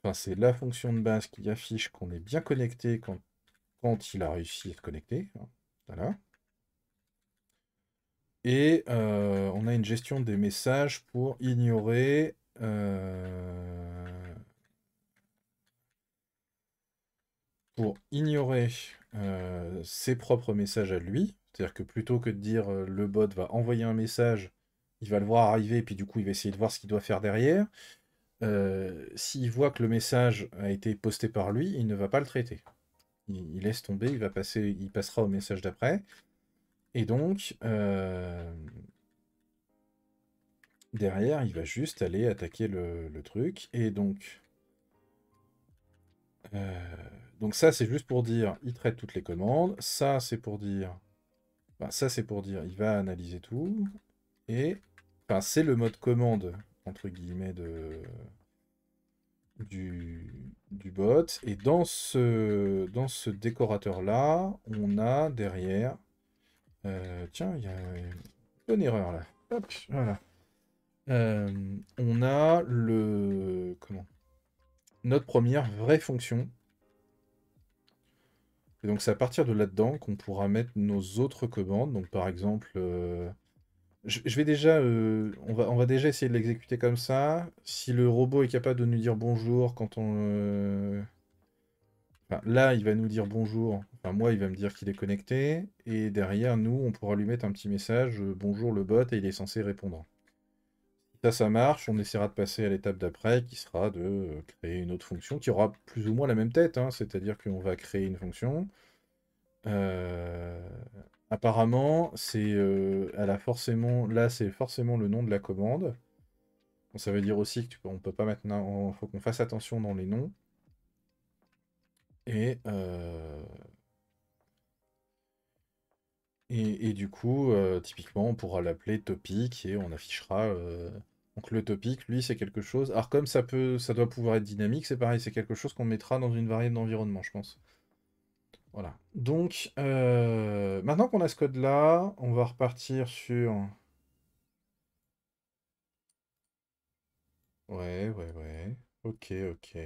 Enfin, c'est la fonction de base qui affiche qu'on est bien connecté quand il a réussi à se connecter, hein. Voilà. Et on a une gestion des messages pour ignorer... ses propres messages à lui. C'est-à-dire que plutôt que de dire le bot va envoyer un message, il va le voir arriver, et puis du coup il va essayer de voir ce qu'il doit faire derrière. S'il voit que le message a été posté par lui, il ne va pas le traiter. Il laisse tomber, il passera au message d'après. Et donc, derrière, il va juste aller attaquer le truc. Et euh, donc ça, c'est juste pour dire, il traite toutes les commandes. Ça, c'est pour dire, ça, c'est pour dire, il va analyser tout. Et enfin, c'est le mode commande, entre guillemets, du bot. Et dans ce décorateur-là, on a derrière... tiens, il y a une bonne erreur là. Hop, voilà. On a notre première vraie fonction. Et donc c'est à partir de là-dedans qu'on pourra mettre nos autres commandes. Donc par exemple, je vais déjà, on va déjà essayer de l'exécuter comme ça. Si le robot est capable de nous dire bonjour quand enfin, là, il va nous dire bonjour. Enfin, moi, il va me dire qu'il est connecté. Et derrière, nous, on pourra lui mettre un petit message, bonjour le bot, et il est censé répondre. Si ça marche, on essaiera de passer à l'étape d'après, qui sera de créer une autre fonction, qui aura plus ou moins la même tête, hein. C'est-à-dire qu'on va créer une fonction. Euh, Apparemment, elle a forcément, là, c'est forcément le nom de la commande. Bon, ça veut dire aussi que on peut pas maintenant, faut qu'on fasse attention dans les noms. Et, et du coup, typiquement, on pourra l'appeler topic et on affichera. Donc le topic, lui, c'est quelque chose. Alors comme ça doit pouvoir être dynamique, c'est pareil, c'est quelque chose qu'on mettra dans une variable d'environnement, je pense. Voilà. Donc, maintenant qu'on a ce code-là, on va repartir sur... Ouais, ouais, ouais. Ok, ok.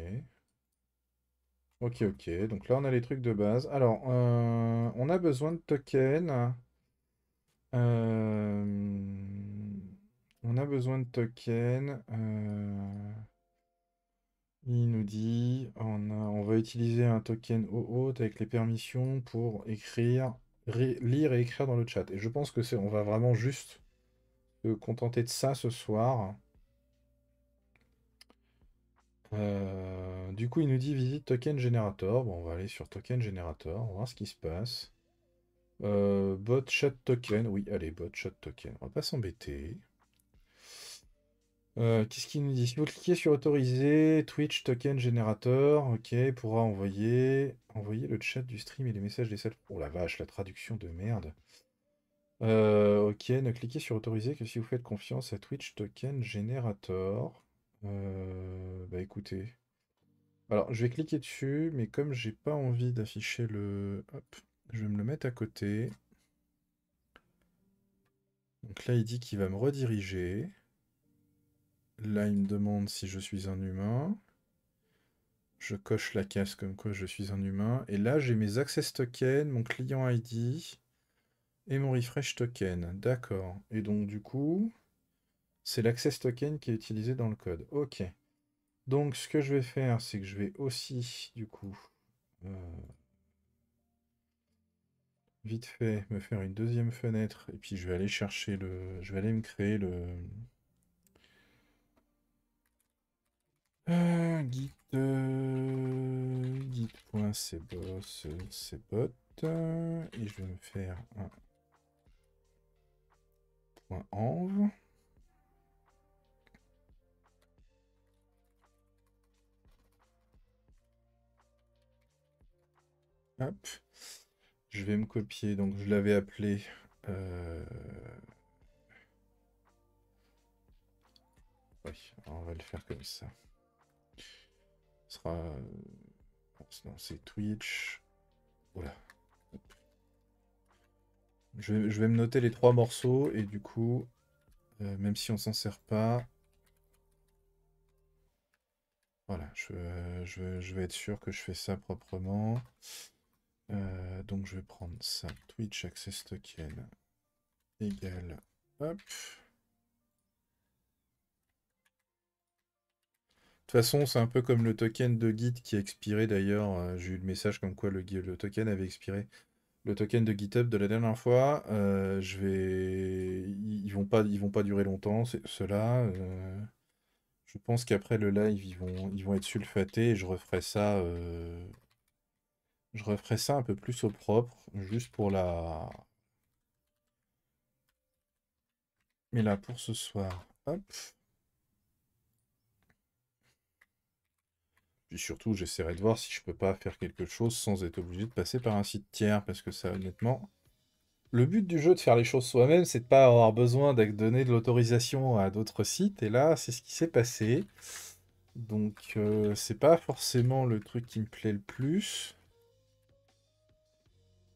Ok, ok. Donc là, on a les trucs de base. Alors, on a besoin de tokens. On a besoin de tokens. Il nous dit, on va utiliser un token OAuth avec les permissions pour écrire, lire et écrire dans le chat. Et je pense que on va vraiment juste se contenter de ça ce soir. Du coup, il nous dit visite token generator. Bon, on va aller sur token generator, on va voir ce qui se passe. Bot chat token. Oui, allez, bot chat token. On va pas s'embêter. Qu'est-ce qu'il nous dit? Si vous cliquez sur autoriser, Twitch token generator, ok, pourra envoyer le chat du stream et les messages des salles. Oh la vache, la traduction de merde. Ok, ne cliquez sur autoriser que si vous faites confiance à Twitch token generator. Bah écoutez. Alors, je vais cliquer dessus, mais comme j'ai pas envie d'afficher le... Hop, je vais me le mettre à côté. Donc là, il dit qu'il va me rediriger. Là, il me demande si je suis un humain. Je coche la case comme quoi je suis un humain. Et là, j'ai mes access tokens, mon client ID et mon refresh token. D'accord. Et donc, du coup, c'est l'access token qui est utilisé dans le code. Ok. Donc, ce que je vais faire, c'est que je vais aussi, du coup, vite fait, me faire une deuxième fenêtre. Et puis, je vais aller chercher le... Je vais aller me créer le... Git... git.cboss, cbot. Et je vais me faire un point .env. Hop. Je vais me copier, donc je l'avais appelé... Oui, on va le faire comme ça. Ce sera... Non, c'est Twitch. Voilà. Je vais me noter les 3 morceaux, et du coup, même si on s'en sert pas... Voilà, je vais être sûr que je fais ça proprement. Donc je vais prendre ça. Twitch Access Token égale... Hop. De toute façon, c'est un peu comme le token de Git qui a expiré d'ailleurs. J'ai eu le message comme quoi le token avait expiré. Le token de GitHub de la dernière fois, ils vont pas durer longtemps, ceux-là. Je pense qu'après le live, ils vont être sulfatés et je referai ça un peu plus au propre, juste pour la... Mais là, pour ce soir, hop. Puis surtout, j'essaierai de voir si je peux pas faire quelque chose sans être obligé de passer par un site tiers, parce que ça, honnêtement... Le but du jeu de faire les choses soi-même, c'est de pas avoir besoin de donner de l'autorisation à d'autres sites, et là, c'est ce qui s'est passé. Donc, c'est pas forcément le truc qui me plaît le plus.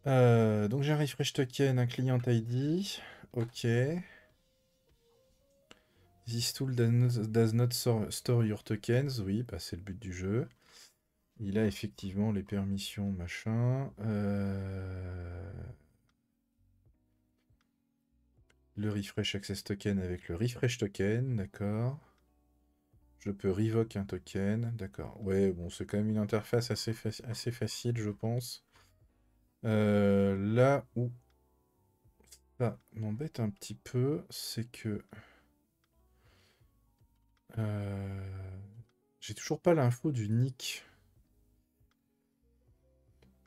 Donc, j'ai un refresh token, un client ID. Ok. This tool does not store your tokens. Oui, bah, c'est le but du jeu. Il a effectivement les permissions, machin. Le refresh access token avec le refresh token, d'accord. Je peux revoke un token, d'accord. Ouais, bon, c'est quand même une interface assez facile, je pense. Là où ça m'embête un petit peu, c'est que euh, j'ai toujours pas l'info du nick.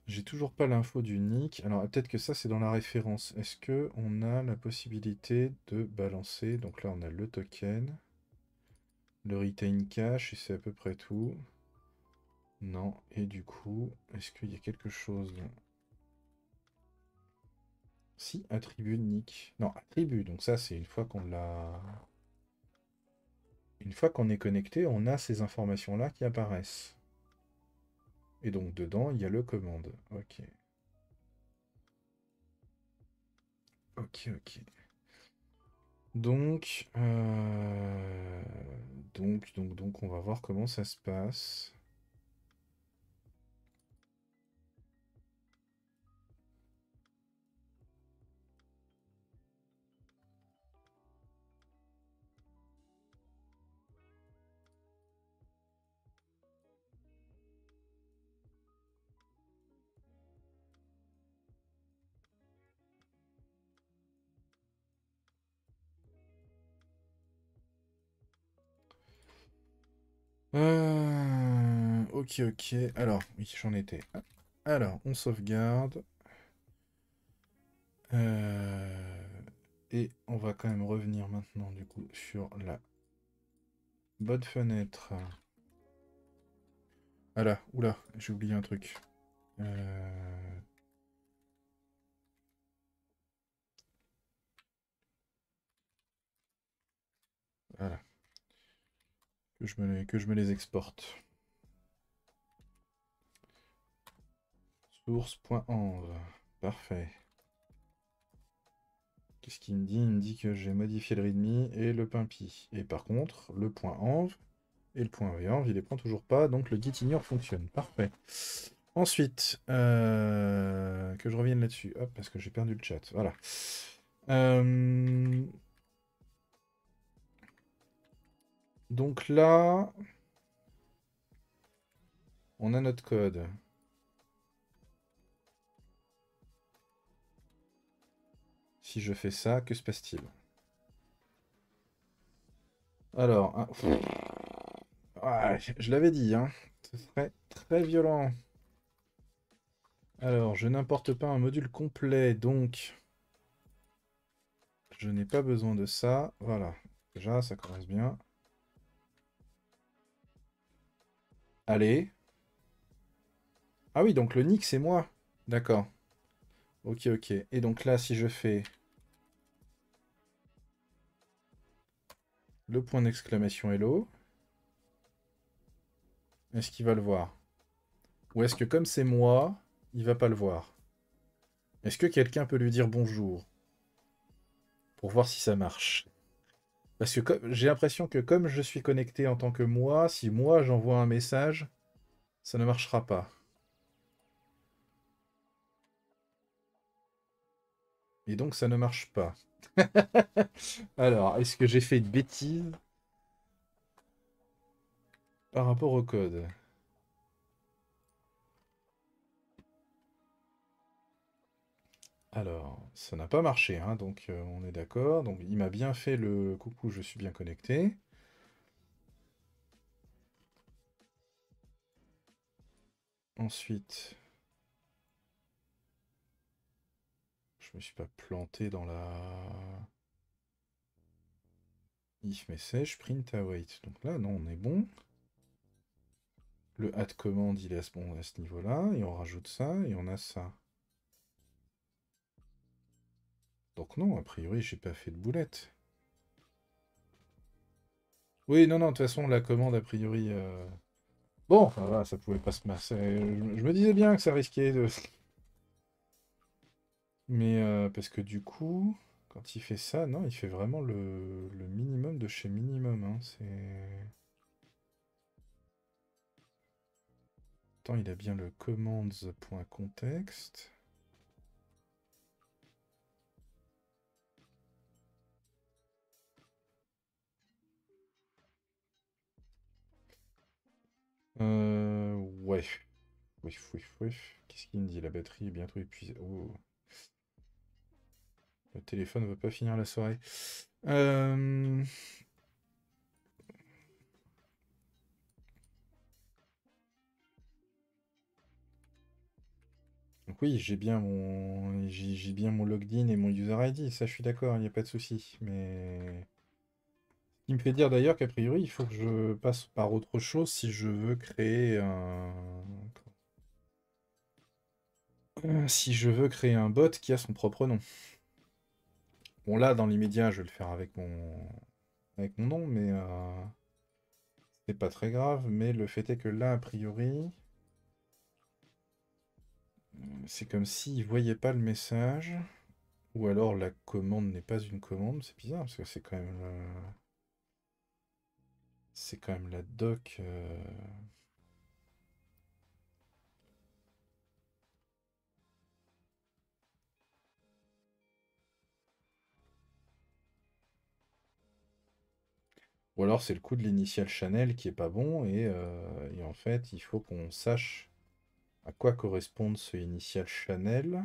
J'ai toujours pas l'info du nick. Alors peut-être que ça c'est dans la référence. Est-ce que on a la possibilité de balancer? Donc là on a le token, le retain cache et c'est à peu près tout. Non. Et du coup, est-ce qu'il y a quelque chose? Si, attribut de nick. Non, attribut. Donc ça c'est une fois qu'on l'a. Une fois qu'on est connecté, on a ces informations-là qui apparaissent. Et donc dedans, il y a le commande. Ok. Ok, ok. Donc, donc, on va voir comment ça se passe. Ok, ok. Alors, oui, j'en étais. Alors, on sauvegarde. Et on va quand même revenir maintenant, du coup, sur la bonne fenêtre. Ah là, oula, j'ai oublié un truc. Voilà, que je me les exporte. Source.env. Parfait. Qu'est-ce qu'il me dit? Il me dit que j'ai modifié le readme et le pimpi. Et par contre, le point env et le point venv, il les prend toujours pas, donc le git ignore fonctionne. Parfait. Ensuite, que je revienne là-dessus. Hop, parce que j'ai perdu le chat. Voilà. Donc là, on a notre code. Si je fais ça, que se passe-t-il? Alors, je l'avais dit, hein. Ce serait très violent. Alors, je n'importe pas un module complet, donc je n'ai pas besoin de ça. Voilà. Déjà, ça commence bien. Allez. Ah oui, donc le nick, c'est moi. D'accord. Ok, ok. Et donc là, si je fais le point d'exclamation hello, est-ce qu'il va le voir? Ou est-ce que comme c'est moi, il va pas le voir? Est-ce que quelqu'un peut lui dire bonjour? Pour voir si ça marche. Parce que j'ai l'impression que comme je suis connecté en tant que moi, si moi j'envoie un message, ça ne marchera pas. Et donc ça ne marche pas. Alors, est-ce que j'ai fait une bêtise par rapport au code? Alors, ça n'a pas marché, hein, donc on est d'accord. Donc il m'a bien fait le coucou, je suis bien connecté. Ensuite, je me suis pas planté dans la if message print await. Donc là, non, on est bon. Le add command, il est bon à ce niveau-là, et on rajoute ça, et on a ça. Donc non, a priori, j'ai pas fait de boulette. Oui, non, non, de toute façon, la commande, a priori... Bon, ça va, ça pouvait pas se masser. Je me disais bien que ça risquait de... Mais parce que du coup, quand il fait ça, non, il fait vraiment le minimum de chez minimum. Hein. C'est... Attends, il a bien le commands.context. Ouais. Oui, oui, oui. Qu'est-ce qu'il me dit? La batterie est bientôt épuisée. Oh. Le téléphone ne veut pas finir la soirée. Euh... Donc oui, j'ai bien mon login et mon user ID, ça je suis d'accord, il n'y a pas de souci. Mais ce qui me fait dire d'ailleurs qu'a priori, il faut que je passe par autre chose si je veux créer un si je veux créer un bot qui a son propre nom. Bon là, dans l'immédiat, je vais le faire avec mon nom, mais c'est pas très grave. Mais le fait est que là, a priori, c'est comme s'il voyait pas le message, ou alors la commande n'est pas une commande. C'est bizarre parce que c'est quand même la doc. Ou alors c'est le coup de l'initial Chanel qui est pas bon et en fait il faut qu'on sache à quoi correspond ce initial Chanel,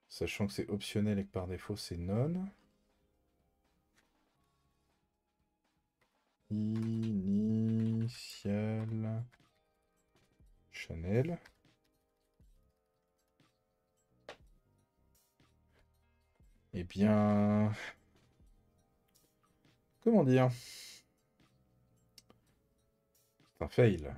sachant que c'est optionnel et que par défaut c'est non. Initial Chanel. Eh bien, comment dire? C'est un fail.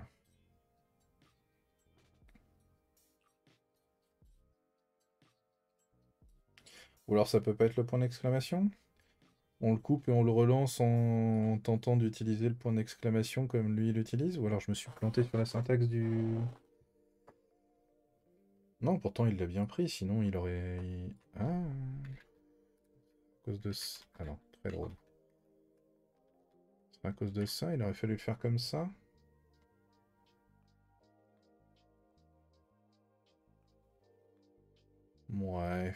Ou alors ça peut pas être le point d'exclamation? On le coupe et on le relance en tentant d'utiliser le point d'exclamation comme lui il l'utilise? Ou alors je me suis planté sur la syntaxe du... Non, pourtant il l'a bien pris, sinon il aurait... Ah, à cause de ça... Ah non, très drôle. C'est à cause de ça, il aurait fallu le faire comme ça. Ouais.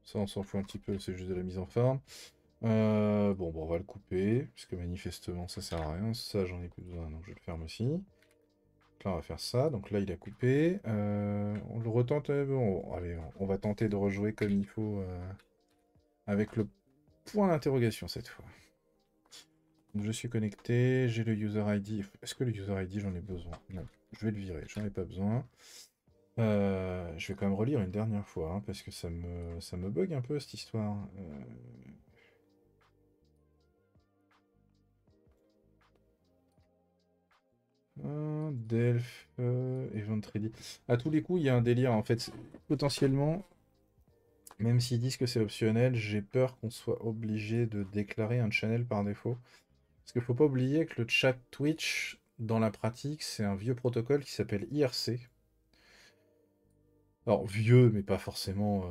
Ça, on s'en fout un petit peu, c'est juste de la mise en forme. Bon, on va le couper, puisque manifestement ça sert à rien. Ça, j'en ai plus besoin, donc je le ferme aussi. Donc là, on va faire ça. Donc là, il a coupé. On le retente. Bon, allez, on va tenter de rejouer comme il faut avec le point d'interrogation cette fois. Donc, je suis connecté, j'ai le user ID. Est-ce que le user ID, j'en ai besoin? Non, je vais le virer, j'en ai pas besoin. Je vais quand même relire une dernière fois, hein, parce que ça me bug un peu cette histoire. Delph, Event Ready. À tous les coups, il y a un délire en fait. Potentiellement, même s'ils disent que c'est optionnel, j'ai peur qu'on soit obligé de déclarer un channel par défaut. Parce qu'il faut pas oublier que le chat Twitch, dans la pratique, c'est un vieux protocole qui s'appelle IRC. Alors, vieux, mais pas forcément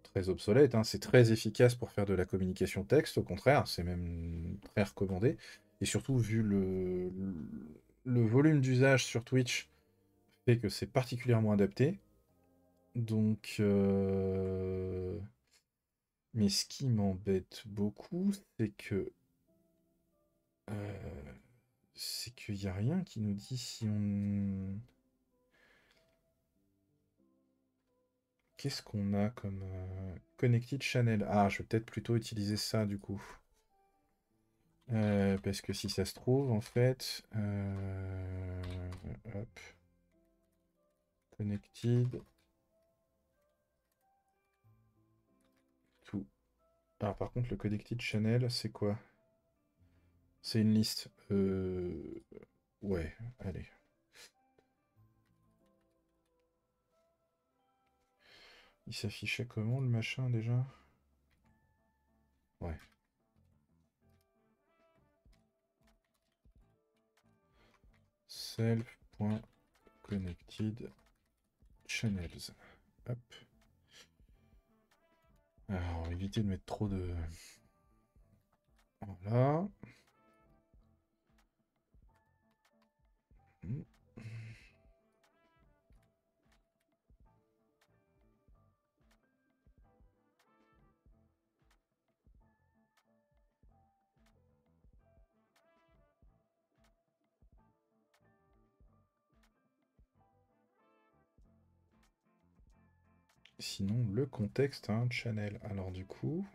très obsolète, hein. C'est très efficace pour faire de la communication texte, au contraire, c'est même très recommandé. Et surtout, vu le volume d'usage sur Twitch, fait que c'est particulièrement adapté. Donc, mais ce qui m'embête beaucoup, euh, c'est qu'il n'y a rien qui nous dit si on... Qu'est-ce qu'on a comme Connected Channel? Ah, je vais peut-être plutôt utiliser ça du coup. Parce que si ça se trouve, en fait... hop. Connected. Tout. Ah, par contre, le Connected Channel, c'est quoi? C'est une liste. Ouais, allez. Il s'affichait comment le machin déjà? Ouais. Self.connected channels. Hop. Alors, éviter de mettre trop de... Voilà. Hmm. Sinon, le contexte a un channel. Alors du coup...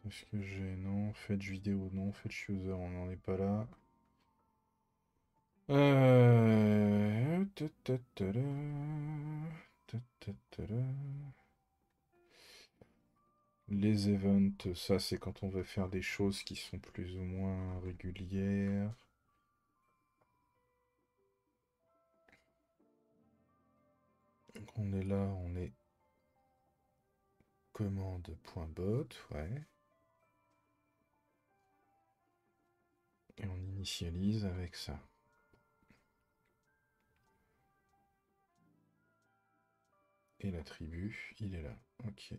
Est-ce que j'ai... Non, fetch vidéo, non, fetch user, on n'en est pas là. Les events, ça c'est quand on veut faire des choses qui sont plus ou moins régulières. Donc on est là, on est commande.bot, ouais. Et on initialise avec ça. Et l'attribut, il est là. Ok.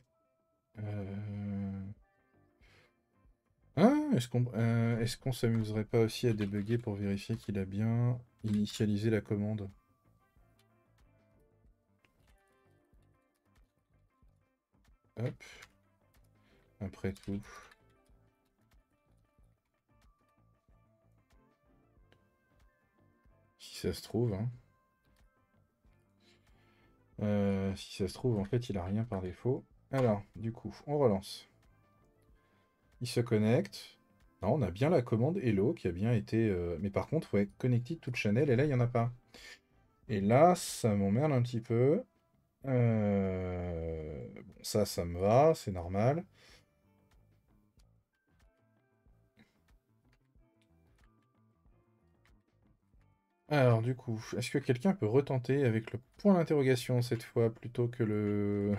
Ah, est-ce qu'on s'amuserait pas aussi à débugger pour vérifier qu'il a bien initialisé la commande? Hop. Après tout. Si ça se trouve, hein. Si ça se trouve, en fait, il a rien par défaut. Alors, du coup, on relance. Il se connecte. Non, on a bien la commande Hello qui a bien été... Mais par contre, ouais, connected toute channel, et là, il n'y en a pas. Et là, ça m'emmerde un petit peu. Bon, ça me va, c'est normal. Alors, du coup, est-ce que quelqu'un peut retenter avec le point d'interrogation cette fois plutôt que le...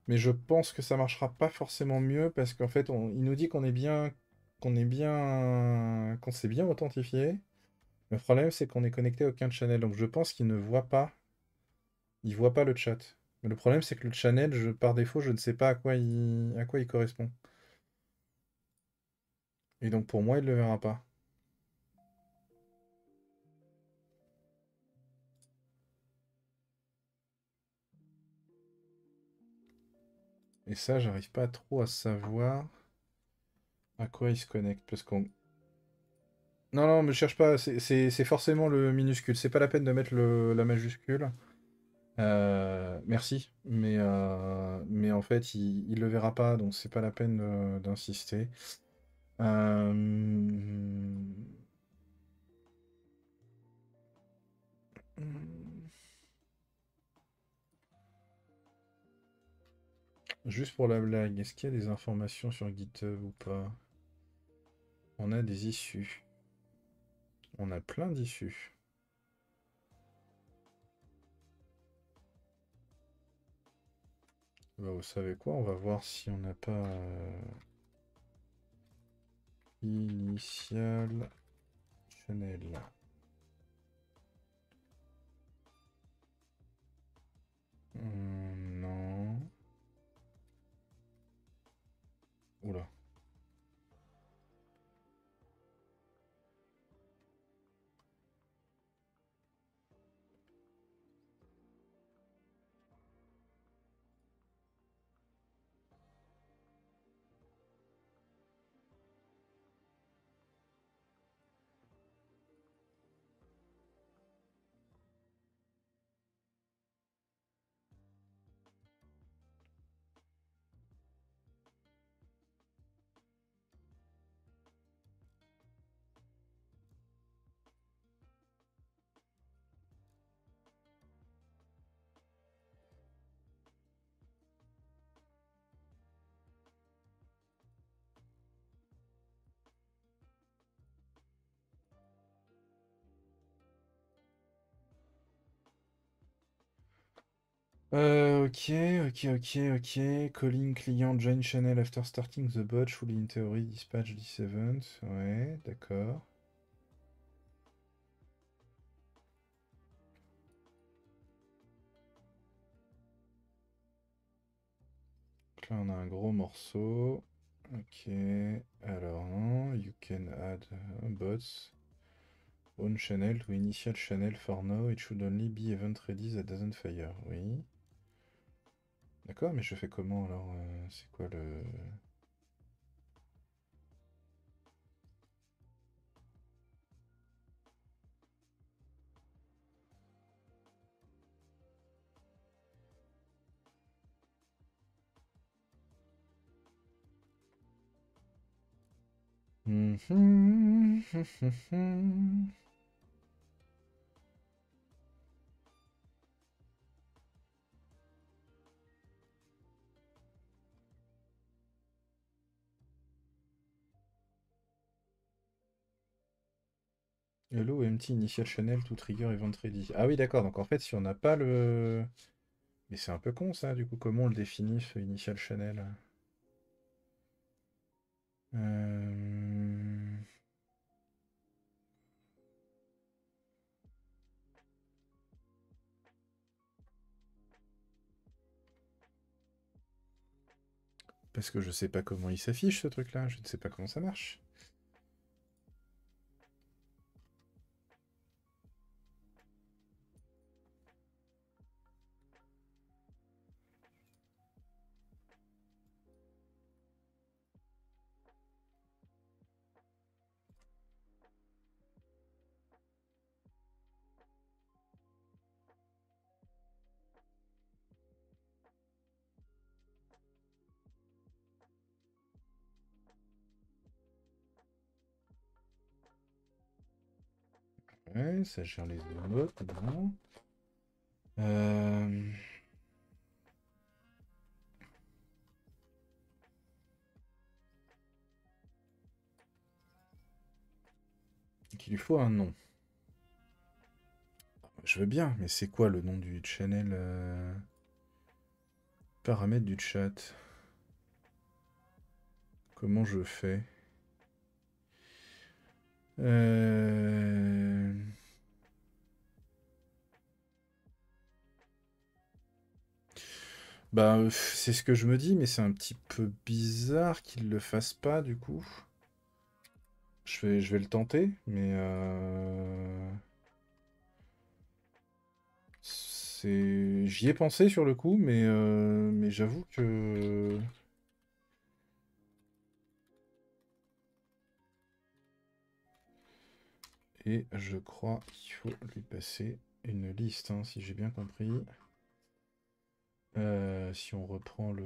Mais je pense que ça marchera pas forcément mieux parce qu'en fait, il nous dit qu'on s'est bien authentifié. Le problème, c'est qu'on est connecté à aucun channel, donc je pense qu'il ne voit pas, il voit pas le chat. Mais le problème, c'est que le channel, par défaut, je ne sais pas à quoi il correspond. Et donc pour moi, il le verra pas. Et ça, j'arrive pas trop à savoir à quoi il se connecte, parce qu'on... Non, non, me cherche pas, c'est forcément le minuscule. C'est pas la peine de mettre la majuscule. Merci, mais en fait, il le verra pas, donc c'est pas la peine d'insister. Euh, Juste pour la blague, est-ce qu'il y a des informations sur GitHub ou pas? On a des issues. On a plein d'issues. Bah, vous savez quoi? On va voir si on n'a pas initial channel. Non. Oula. Ok, ok. Calling client join channel after starting the bot, should in theory dispatch this event. Ouais, d'accord. Donc là, on a un gros morceau. Ok. Alors, non. You can add bots. Own channel to initial channel for now. It should only be event ready that doesn't fire. Oui. D'accord, mais je fais comment alors c'est quoi le... Mhm. Hello empty initial channel to trigger event ready. Ah oui, d'accord. Donc en fait, si on n'a pas le... Mais c'est un peu con ça, du coup. Comment on le définit, ce initial channel? Euh, Parce que je sais pas comment il s'affiche, ce truc-là. Je ne sais pas comment ça marche. Ouais, ça gère les emotes, non. Euh... Il lui faut un nom. Je veux bien, mais c'est quoi le nom du channel paramètres du chat? Comment je fais? Euh... Bah, c'est ce que je me dis, mais c'est un petit peu bizarre qu'il le fasse pas, du coup. Je vais le tenter, mais j'y ai pensé sur le coup, mais j'avoue que... Et je crois qu'il faut lui passer une liste, hein, si j'ai bien compris. Si on reprend le...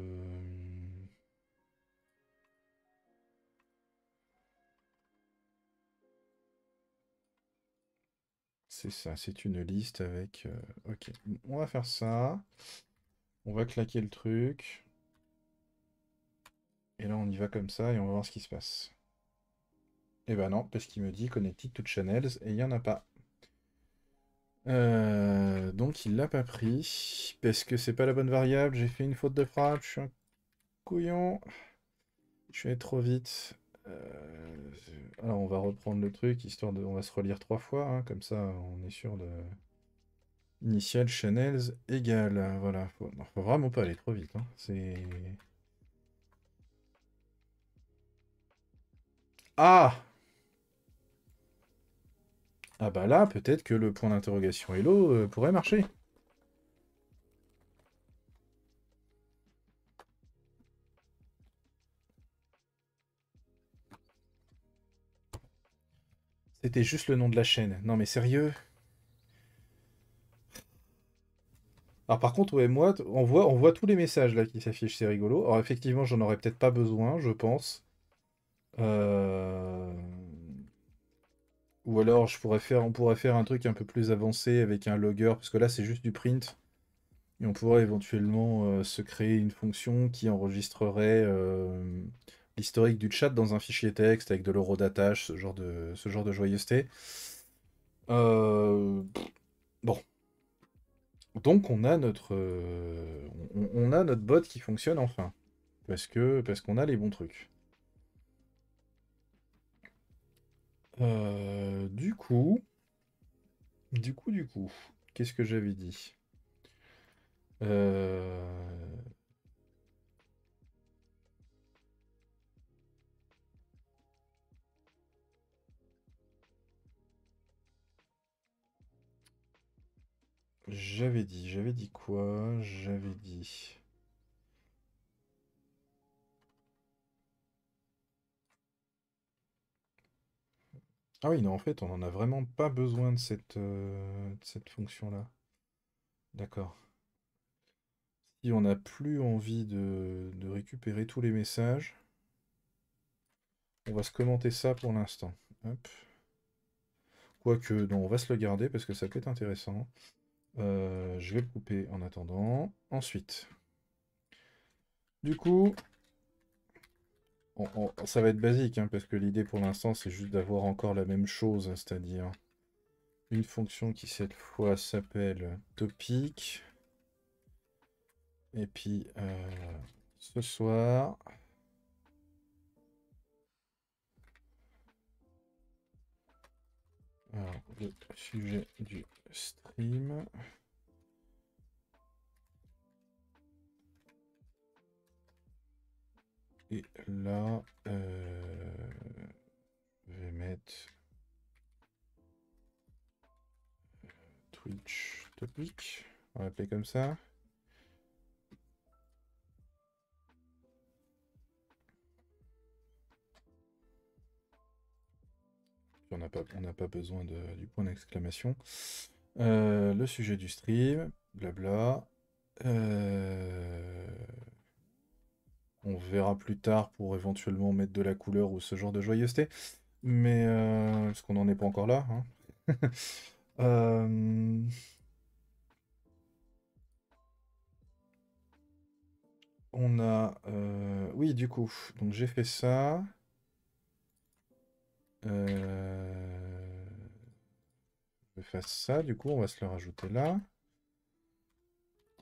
C'est ça, c'est une liste avec... Ok, on va faire ça. On va claquer le truc. Et là, on y va comme ça et on va voir ce qui se passe. Et ben non, parce qu'il me dit Connected to Channels et il n'y en a pas. Donc il l'a pas pris. Parce que c'est pas la bonne variable. J'ai fait une faute de frappe. Je suis un couillon. Je suis allé trop vite. Alors on va reprendre le truc, histoire de... On va se relire 3 fois, hein, comme ça on est sûr de... Initial channels égale. Voilà, faut vraiment pas aller trop vite, hein. C'est... Ah! Ah bah là, peut-être que le point d'interrogation Hello pourrait marcher. C'était juste le nom de la chaîne. Non mais sérieux? Alors par contre, ouais, moi, on voit tous les messages là qui s'affichent, c'est rigolo. Alors effectivement, j'en aurais peut-être pas besoin, je pense. Euh, Ou alors on pourrait faire un truc un peu plus avancé avec un logger, parce que là c'est juste du print. Et on pourrait éventuellement se créer une fonction qui enregistrerait l'historique du chat dans un fichier texte avec de l'eurodatage, ce genre de joyeuseté. Euh, Bon, donc on a notre bot qui fonctionne enfin, parce qu'on a les bons trucs. Du coup, qu'est-ce que j'avais dit? Euh, j'avais dit quoi? J'avais dit. Ah oui, non, en fait, on n'en a vraiment pas besoin de cette fonction-là. D'accord. Si on n'a plus envie de récupérer tous les messages, on va se commenter ça pour l'instant. Hop. Quoique, non, on va se le garder parce que ça peut être intéressant. Je vais le couper en attendant. Ensuite, du coup, ça va être basique, hein, parce que l'idée pour l'instant, c'est juste d'avoir encore la même chose, c'est-à-dire une fonction qui cette fois s'appelle topic. Et puis, ce soir, alors, le sujet du stream. Et là, je vais mettre Twitch topic. On va l'appeler comme ça. On n'a pas besoin du point d'exclamation. Le sujet du stream, blabla. On verra plus tard pour éventuellement mettre de la couleur ou ce genre de joyeuseté. Mais parce qu'on n'en est pas encore là, hein. Euh, On a... Oui, du coup. Donc j'ai fait ça. Je vais faire ça, du coup, on va se le rajouter là.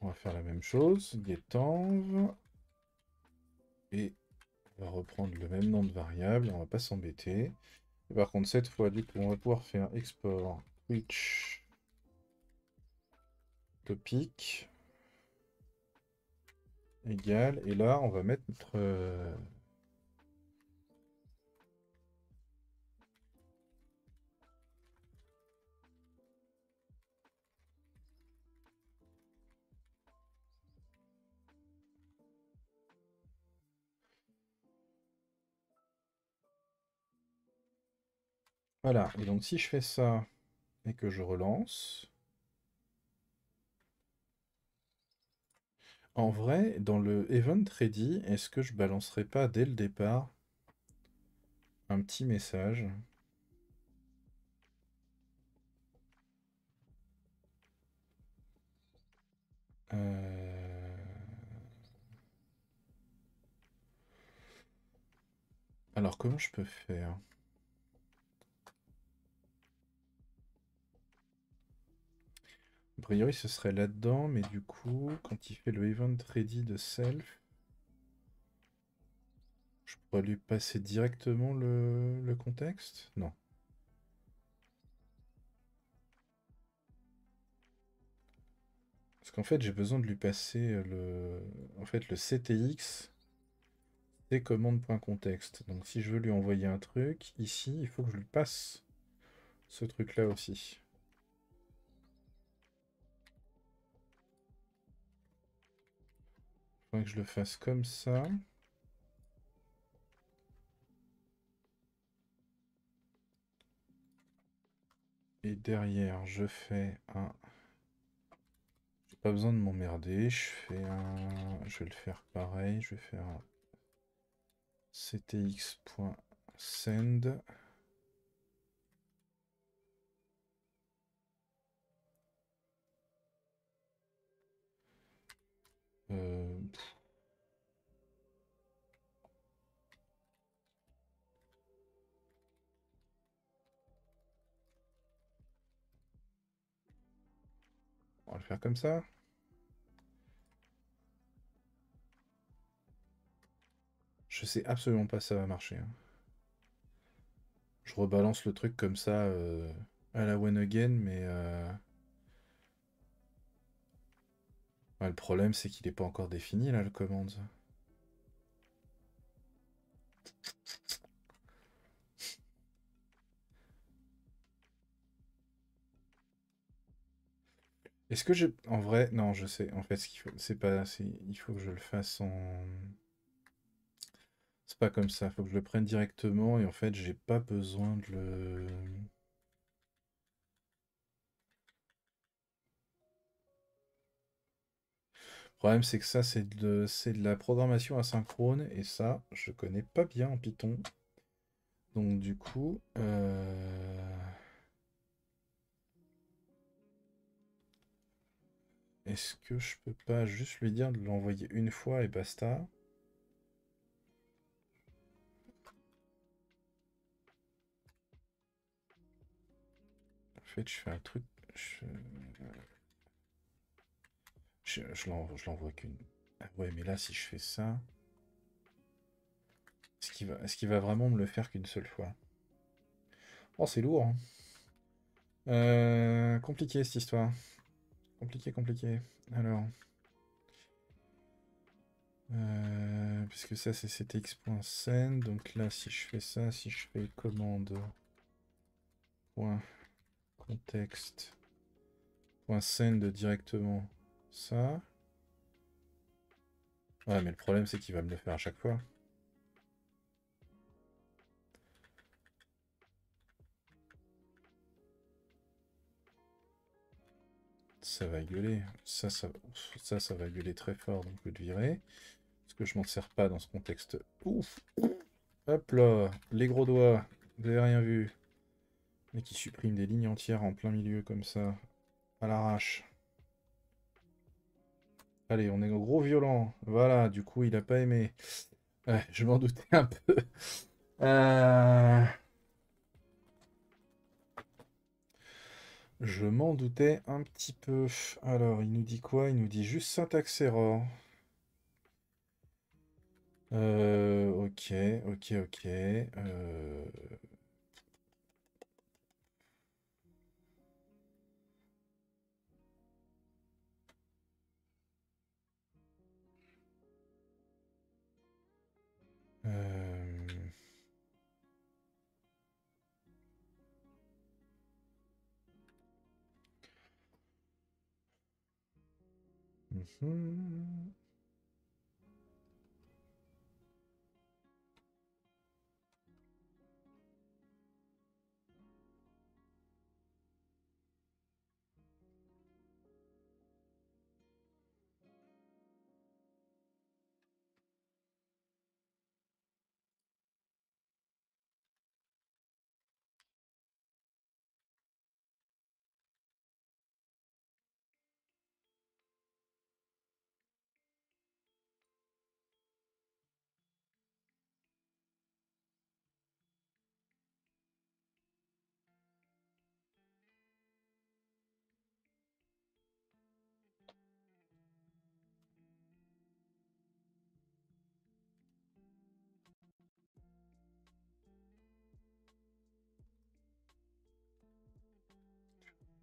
On va faire la même chose. Gettanv. Et on va reprendre le même nom de variable. On va pas s'embêter. Et par contre, cette fois, du coup, on va pouvoir faire export Twitch topic égal. Et là, on va mettre notre... Voilà. Et donc, si je fais ça et que je relance... En vrai, dans le event ready, est-ce que je balancerai pas dès le départ un petit message? Euh, Alors, comment je peux faire? A priori, ce serait là-dedans, mais du coup, quand il fait le event ready de self, je pourrais lui passer directement le contexte? Non. Parce qu'en fait, j'ai besoin de lui passer En fait, le CTX, c'est commande.contexte. Donc, si je veux lui envoyer un truc, ici, il faut que je lui passe ce truc-là aussi. Il faudrait que je le fasse comme ça. Et derrière, je fais un... J'ai pas besoin de m'emmerder. Je fais un... Je vais le faire pareil. Je vais faire un ctx.send. Euh, on va le faire comme ça. Je sais absolument pas si ça va marcher, hein. Je rebalance le truc comme ça à la one again, mais ouais, le problème c'est qu'il n'est pas encore défini là le commande. Est-ce que j'ai... En vrai, non, je sais. En fait, ce qu'il faut, c'est pas... Il faut que je le fasse en... C'est pas comme ça. Il faut que je le prenne directement et en fait, j'ai pas besoin de le... Le problème, c'est que ça, c'est de la programmation asynchrone et ça, je connais pas bien en Python. Donc du coup, est-ce que je peux pas juste lui dire de l'envoyer une fois et basta? En fait, je fais un truc. Je, je l'envoie qu'une. Ah ouais, mais là, si je fais ça, est-ce qu'il va vraiment me le faire qu'une seule fois? Oh, c'est lourd, hein. Compliqué cette histoire. Compliqué, compliqué. Alors, puisque ça c'est ctx.send, donc là, si je fais ça, si je fais commande point contexte point send directement ça. Ouais, mais le problème c'est qu'il va me le faire à chaque fois. Ça va gueuler. Ça va gueuler très fort, donc je vais le virer. Parce que je m'en sers pas dans ce contexte. Ouf! Hop là! Les gros doigts. Vous avez rien vu. Et qui supprime des lignes entières en plein milieu comme ça, à l'arrache. Allez, on est gros violent. Voilà, du coup, il a pas aimé. Ouais, je m'en doutais un peu. Euh, Je m'en doutais un petit peu. Alors, il nous dit quoi? Il nous dit juste syntaxe error. Ok, ok, ok. Euh, mhm.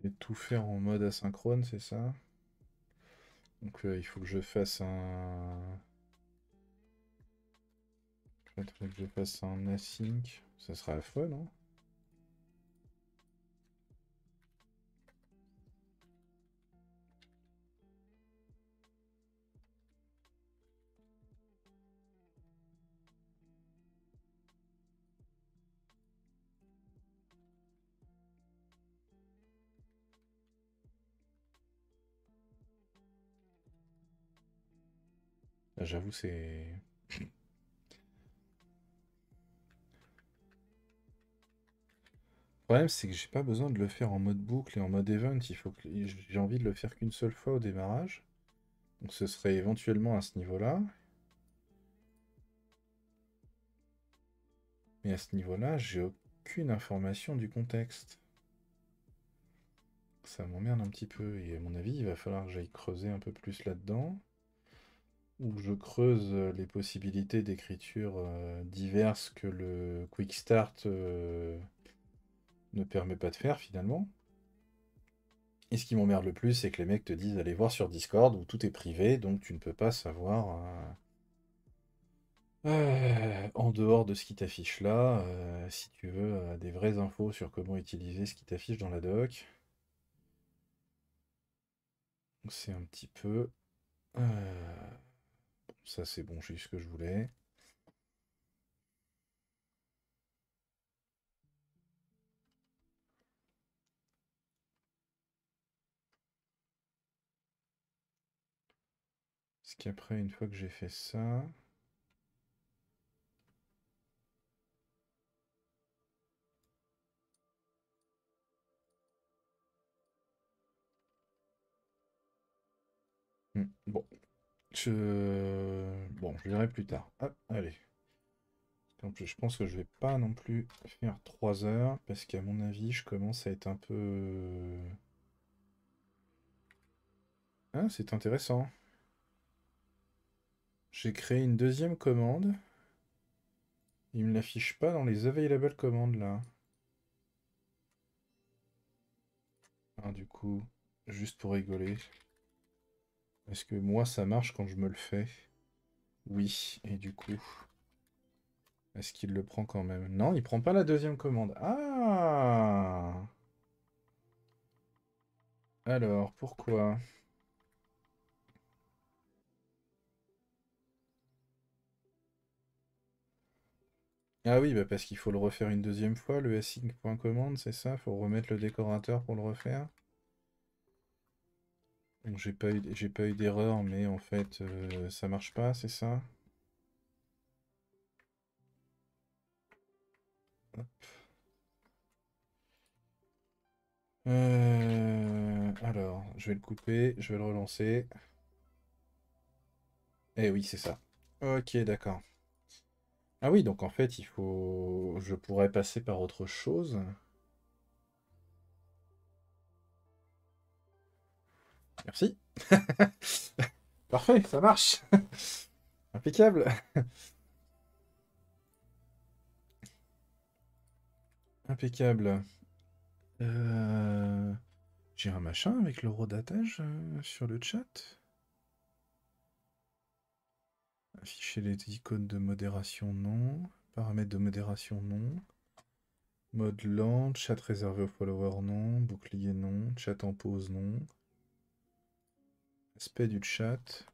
Et tout faire en mode asynchrone, c'est ça? Donc il faut que je fasse un... Il faudrait que je fasse un async. Ça sera affreux, non? Ah, j'avoue, c'est... Le problème, c'est que j'ai pas besoin de le faire en mode boucle et en mode event. Il faut que... J'ai envie de le faire qu'une seule fois au démarrage. Donc ce serait éventuellement à ce niveau-là. Mais à ce niveau-là, j'ai aucune information du contexte. Ça m'emmerde un petit peu. Et à mon avis, il va falloir que j'aille creuser un peu plus là-dedans. Ou que je creuse les possibilités d'écriture diverses que le Quick Start ne permet pas de faire finalement. Et ce qui m'emmerde le plus, c'est que les mecs te disent allez voir sur Discord où tout est privé, donc tu ne peux pas savoir en dehors de ce qui t'affiche là, si tu veux des vraies infos sur comment utiliser ce qui t'affiche dans la doc. Donc c'est un petit peu... ça c'est bon, j'ai eu ce que je voulais. Parce qu'après, une fois que j'ai fait ça... Bon, bon, je verrai plus tard. Hop, allez. En plus, je pense que je vais pas non plus faire 3 heures, parce qu'à mon avis, je commence à être un peu... Ah, c'est intéressant. J'ai créé une deuxième commande. Il me l'affiche pas dans les available commandes là. Ah, du coup, juste pour rigoler. Est-ce que moi ça marche quand je me le fais? Oui, et du coup, est-ce qu'il le prend quand même? Non, il prend pas la deuxième commande. Ah! Alors, pourquoi? Ah oui, bah parce qu'il faut le refaire une deuxième fois, le async.commande, c'est ça? Faut remettre le décorateur pour le refaire? Donc j'ai pas eu d'erreur, mais en fait, ça marche pas, c'est ça? Alors, je vais le couper, je vais le relancer. Eh oui, c'est ça. Ok, d'accord. Ah oui, donc en fait, il faut... Je pourrais passer par autre chose. Merci. Parfait, ça marche. Impeccable. Impeccable. Euh, J'ai un machin avec le redatage sur le chat. Afficher les icônes de modération, non. Paramètres de modération, non. Mode lent, chat réservé aux followers, non. Bouclier, non. Chat en pause, non. Aspect du chat.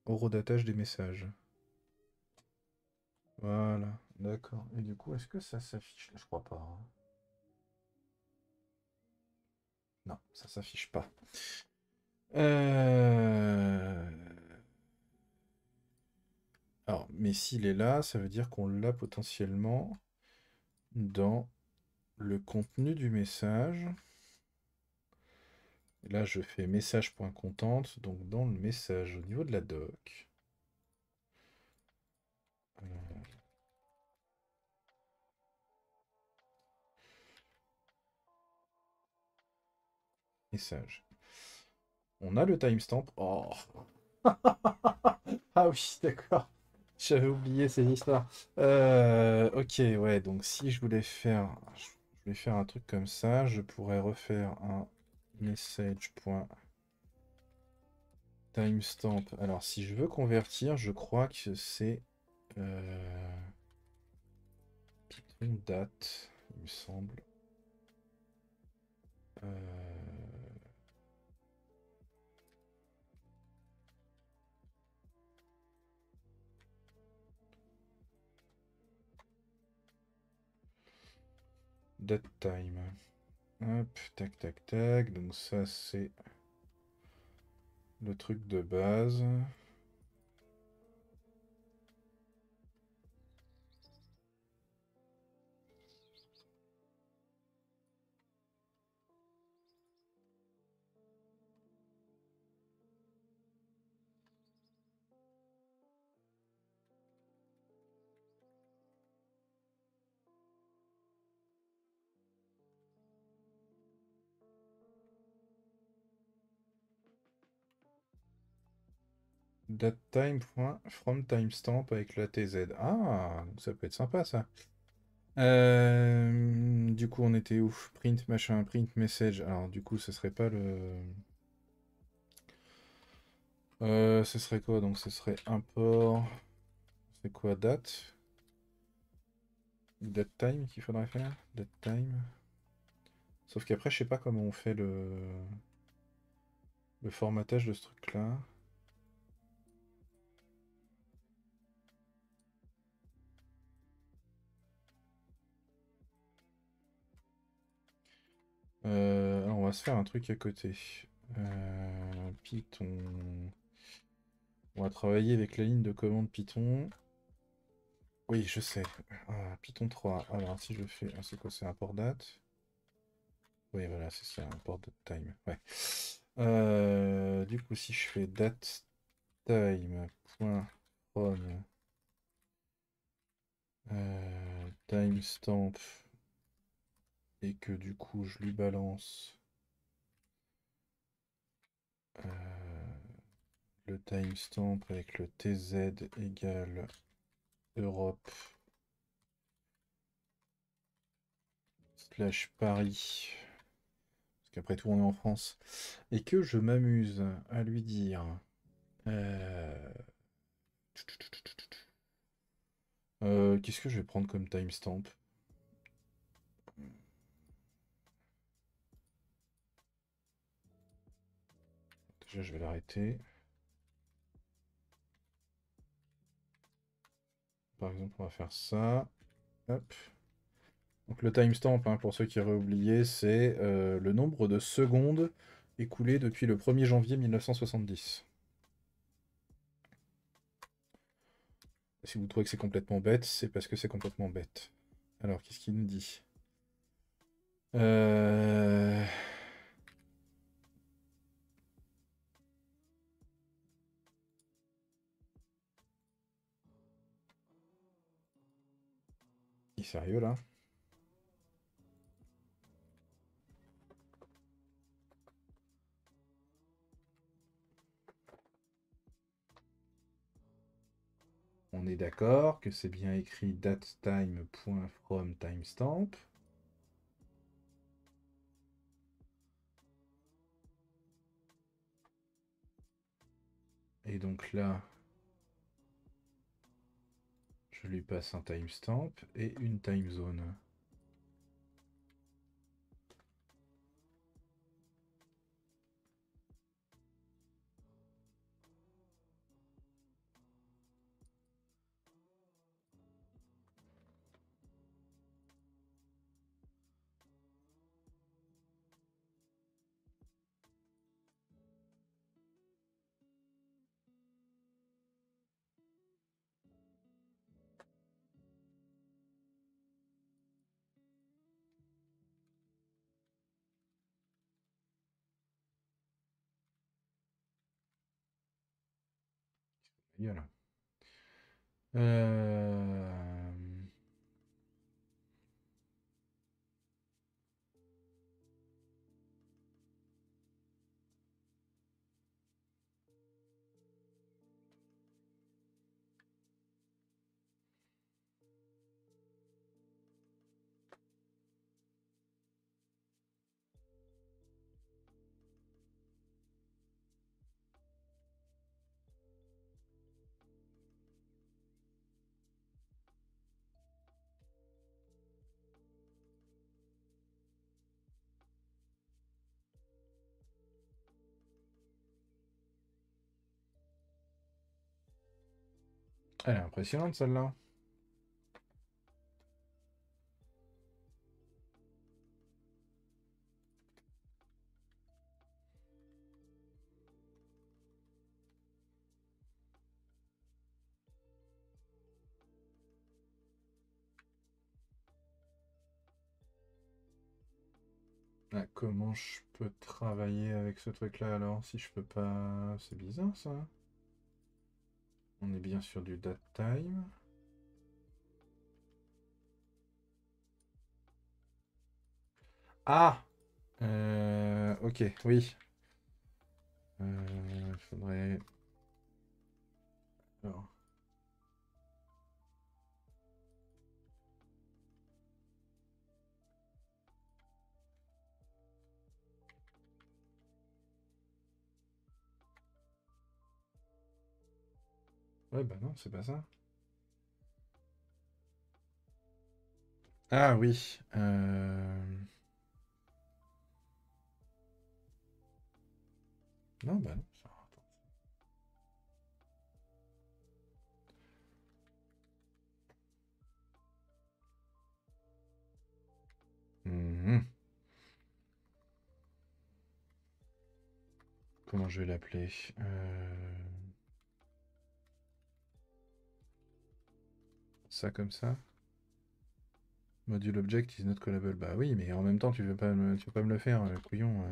Horodatage des messages. Voilà, d'accord. Et du coup, est-ce que ça s'affiche? Je crois pas, hein. Non, ça s'affiche pas. Euh, Alors, mais s'il est là, ça veut dire qu'on l'a potentiellement dans le contenu du message. Et là, je fais message.contente, donc dans le message au niveau de la doc. Euh, Message. On a le timestamp. Oh. Ah oui, d'accord. J'avais oublié ces histoires. Ok, ouais, donc si je voulais faire un truc comme ça, je pourrais refaire un message.timestamp. Alors, si je veux convertir, je crois que c'est Python date, il me semble. Euh, Date time. Hop, tac, tac, tac. Donc ça, c'est le truc de base. DateTime from timestamp avec la TZ. Ah, ça peut être sympa ça. Du coup, on était où? Print machin, print message. Alors, du coup, ce serait pas le. Ce serait quoi? Donc, ce serait import. C'est quoi? Date? Ou date time qu'il faudrait faire? Date time. Sauf qu'après, je sais pas comment on fait le formatage de ce truc-là. Alors, on va se faire un truc à côté. Python. On va travailler avec la ligne de commande Python. Oui, je sais. Python 3. Alors, si je fais... c'est quoi? C'est import date? Oui, voilà, c'est ça, import date time. Ouais. Du coup, si je fais date time.from timestamp et que du coup, je lui balance euh, le timestamp avec le tz égale Europe slash Paris, parce qu'après tout, on est en France, et que je m'amuse à lui dire... euh, qu'est-ce que je vais prendre comme timestamp? Déjà, je vais l'arrêter. Par exemple, on va faire ça. Hop. Donc le timestamp, hein, pour ceux qui auraient oublié, c'est le nombre de secondes écoulées depuis le 1er janvier 1970. Si vous trouvez que c'est complètement bête, c'est parce que c'est complètement bête. Alors, qu'est-ce qu'il nous dit? Euh... Il est sérieux là? On est d'accord que c'est bien écrit datetime.from timestamp. Et donc là, je lui passe un timestamp et une timezone. Gueule. Euh... Elle est impressionnante celle-là. Ah, comment je peux travailler avec ce truc-là alors si je peux pas... C'est bizarre ça. On est bien sur du datetime. Ah ok, oui. Faudrait... Alors... Ouais, bah non, c'est pas ça. Ah oui. Non, bah non. Attends. Mhm. Comment je vais l'appeler Ça comme ça. Module object is not callable. Bah oui, mais en même temps, tu veux pas me le faire, couillon.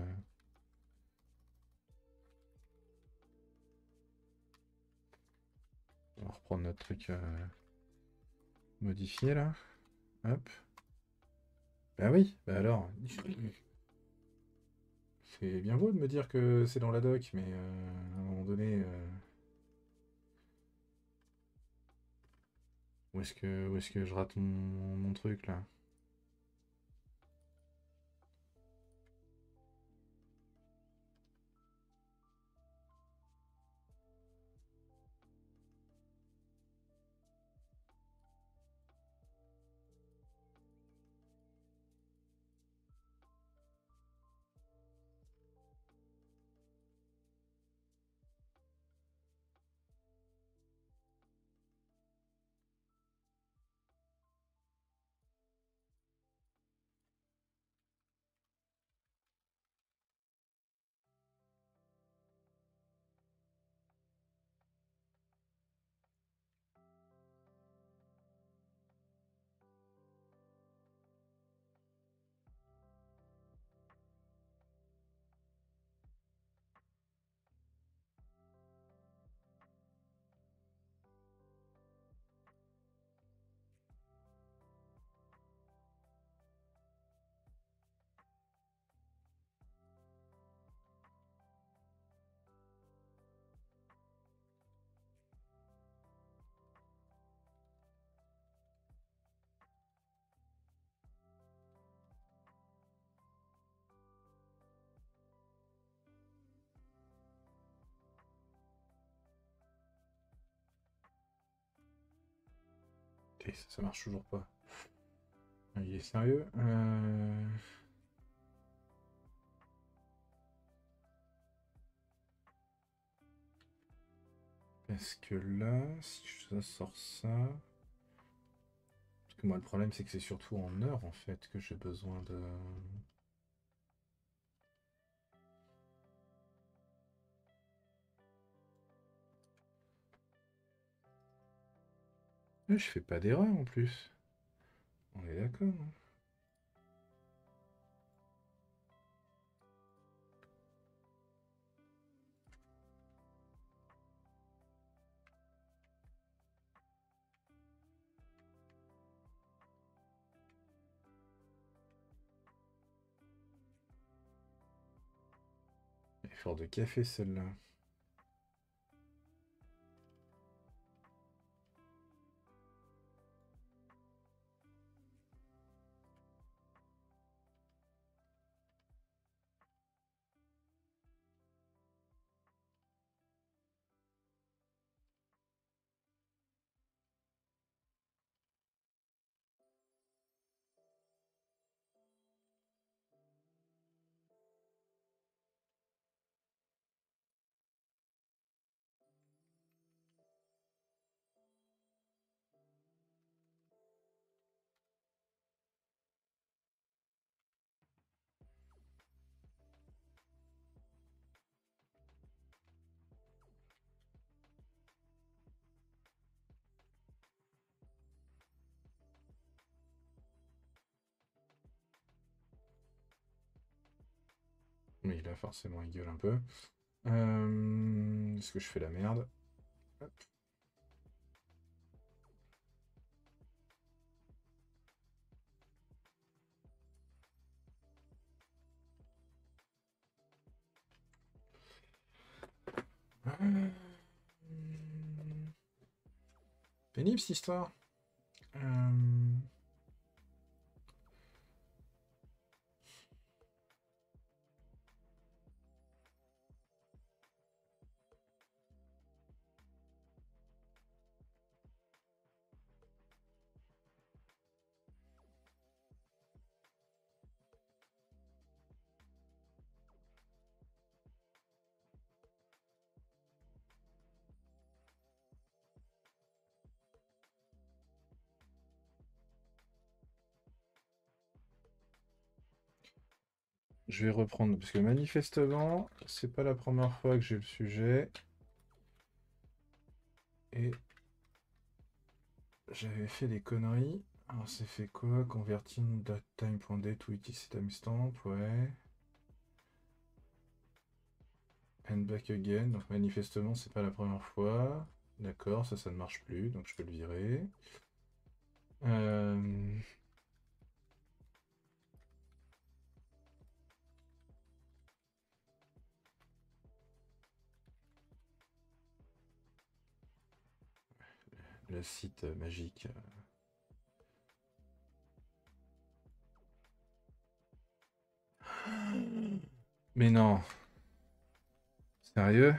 On va reprendre notre truc modifié là. Hop. Bah oui, bah alors. C'est bien beau de me dire que c'est dans la doc, mais à un moment donné, où est-ce que je rate mon truc là? Et ça marche toujours pas. Ah, il est sérieux? Parce que là, si je sors ça... Parce que moi, le problème, c'est que c'est surtout en heures, en fait, que j'ai besoin de... Je fais pas d'erreur, en plus. On est d'accord, hein. Effort de café, celle-là. Oui, là, forcément, il gueule un peu. Est-ce que je fais la merde? Hop. Pénible, cette histoire. Euh, Je vais reprendre, parce que manifestement, c'est pas la première fois que j'ai le sujet. Et j'avais fait des conneries. Alors, c'est fait quoi? Converting datetime.date to etc timestamp, ouais. And back again. Donc, manifestement, c'est pas la première fois. D'accord, ça ne marche plus, donc je peux le virer. Euh, le site magique. Mais non, sérieux?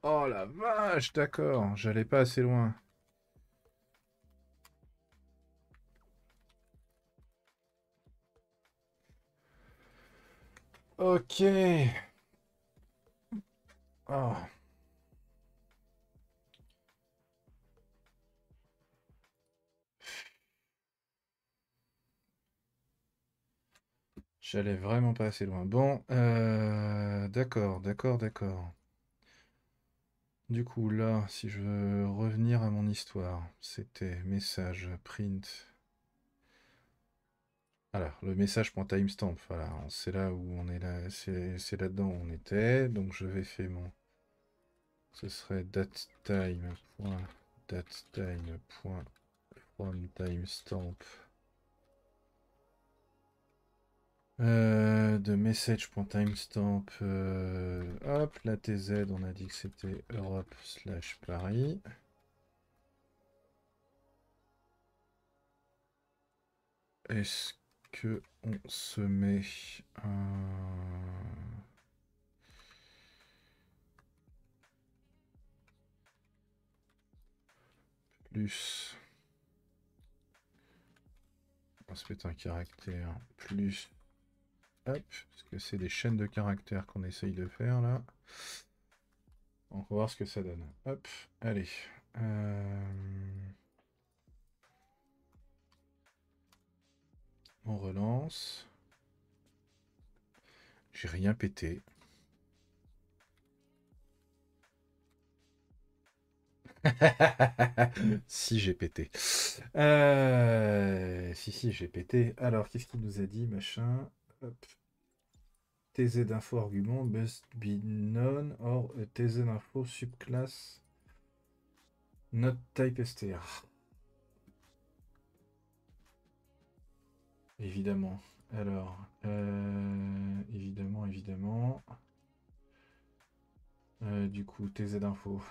Oh la vache, d'accord, j'allais pas assez loin. Ok. Oh. J'allais vraiment pas assez loin. Bon, d'accord, d'accord, d'accord. Du coup, là, si je veux revenir à mon histoire, c'était message, print. Alors, le message.timestamp, voilà, c'est là où on est là, c'est là-dedans où on était. Donc, je vais faire mon. Ce serait datetime.timestamp. De message.timestamp. Hop, la TZ, on a dit que c'était Europe/Paris. Est-ce que on se met un... plus. On va se mettre un caractère plus. Hop, parce que c'est des chaînes de caractères qu'on essaye de faire là. On va voir ce que ça donne. Hop, allez. On relance. J'ai rien pété. Si j'ai pété. Si, j'ai pété. Alors, qu'est-ce qu'il nous a dit, machin? Hop. TZ d'info argument must be known or a TZ info subclass not type str. Évidemment. Alors, évidemment. Du coup, TZ info.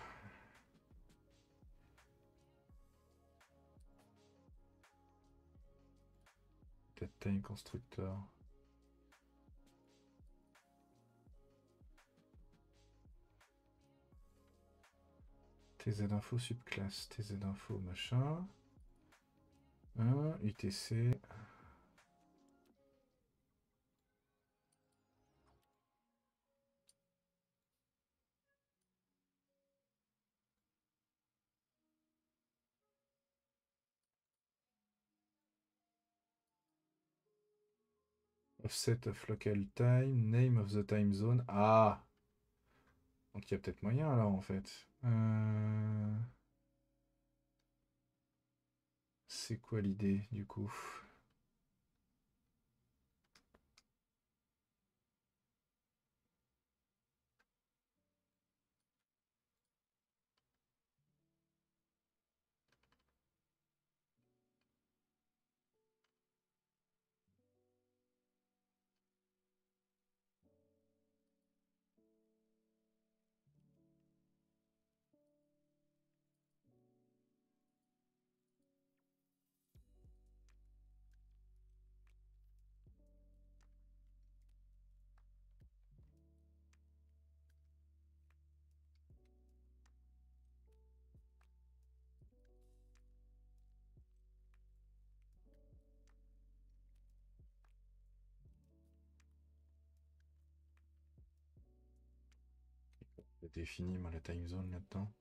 Time constructor. TZ info subclasse. TZ info machin. UTC. Offset of local time, name of the time zone. Ah! Donc il y a peut-être moyen alors en fait. C'est quoi l'idée du coup? J'ai défini moi la time zone là-dedans.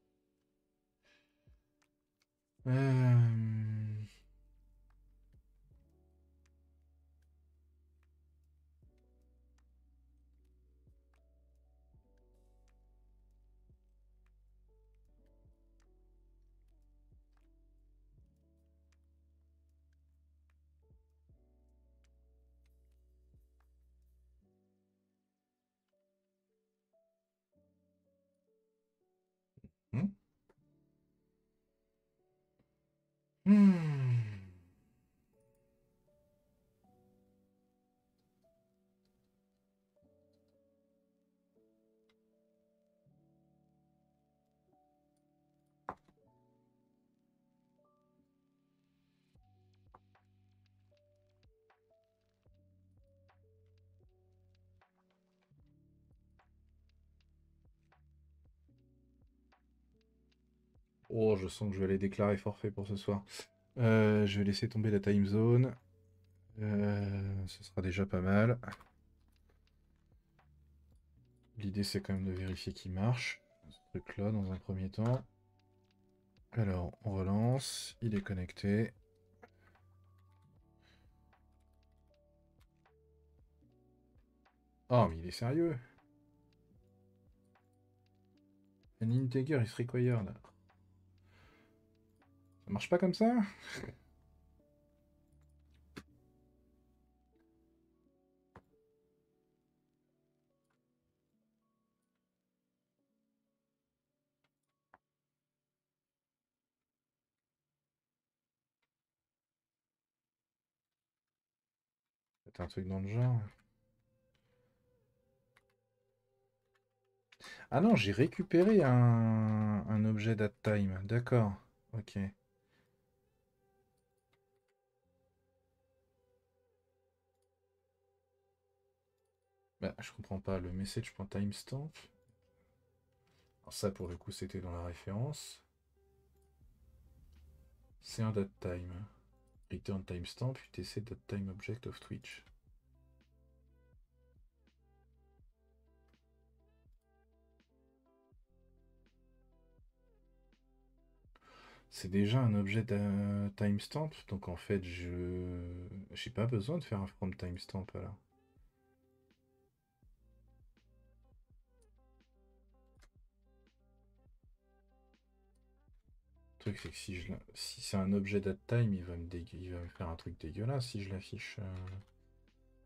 Hmm. Hmm. Oh, je sens que je vais aller déclarer forfait pour ce soir. Je vais laisser tomber la time zone. Ce sera déjà pas mal. L'idée, c'est quand même de vérifier qu'il marche, ce truc-là, dans un premier temps. Alors, on relance. Il est connecté. Oh, mais il est sérieux. An integer is required. Ça marche pas comme ça? C'est un truc dans le genre. Ah non, j'ai récupéré un objet datetime. D'accord. Ok. Bah, je comprends pas. Le message.timestamp. Alors ça, pour le coup, c'était dans la référence. C'est un datetime. Return timestamp, UTC datetime object of Twitch. C'est déjà un objet de timestamp, donc en fait, j'ai pas besoin de faire un from timestamp là. Le truc, c'est que si c'est un objet datetime, il va me faire un truc dégueulasse si je l'affiche.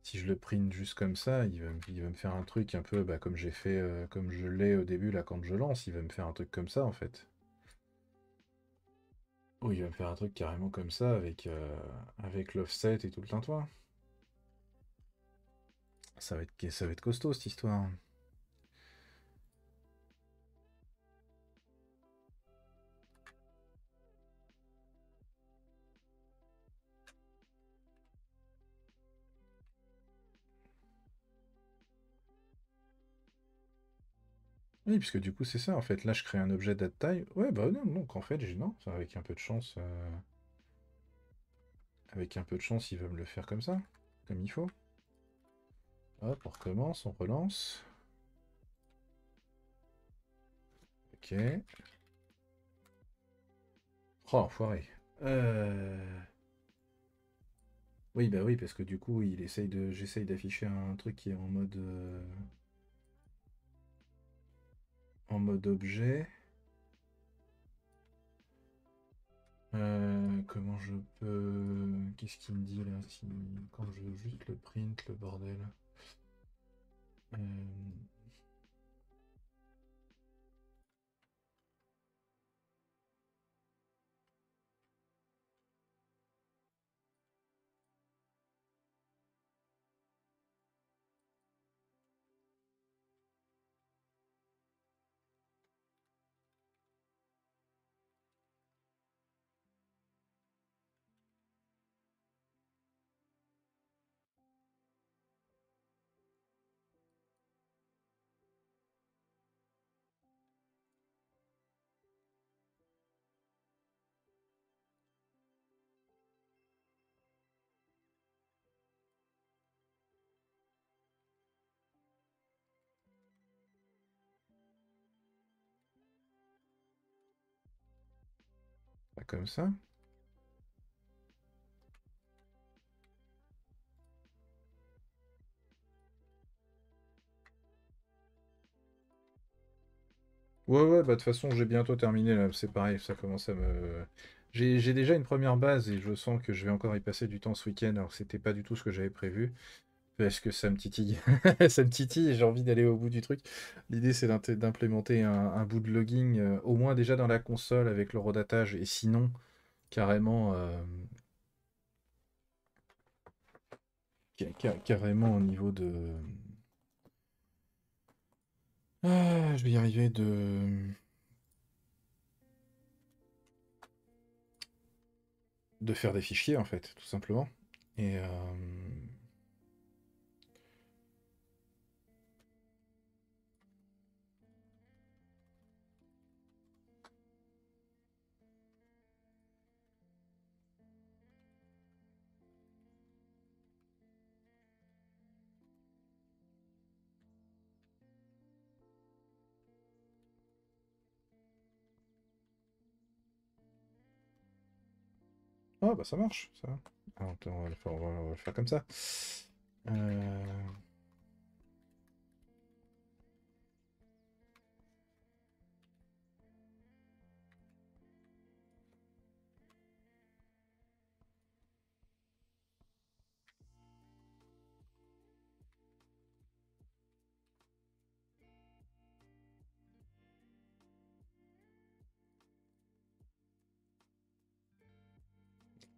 Si je le print juste comme ça, il va me faire un truc un peu bah, comme j'ai fait, comme je l'ai au début là quand je lance, il va me faire un truc comme ça en fait. Ou il va me faire un truc carrément comme ça avec l'offset et tout le tintouin. Ça va être costaud cette histoire. Oui, puisque du coup c'est ça en fait. Là je crée un objet datetime. Ouais bah non, donc en fait non, avec un peu de chance. Avec un peu de chance, il va me le faire comme ça, comme il faut. Hop, on recommence, on relance. Ok. Oh, enfoiré. Oui, bah oui, parce que du coup, j'essaye d'afficher un truc qui est en mode objet. Comment je peux... Qu'est-ce qu'il me dit là quand je veux juste le print, le bordel. Euh, Pas comme ça. Ouais, ouais, bah de toute façon, j'ai bientôt terminé là. C'est pareil, ça commence à me. J'ai déjà une première base et je sens que je vais encore y passer du temps ce week-end. Alors, c'était pas du tout ce que j'avais prévu. Parce que ça me titille. Ça me titille et j'ai envie d'aller au bout du truc. L'idée, c'est d'implémenter un bout de logging, au moins déjà dans la console avec le redatage, et sinon, carrément, carrément au niveau je vais y arriver de faire des fichiers, en fait, tout simplement. Et, ah, bah ça marche, ça. Alors, attends, on va le faire comme ça. Euh,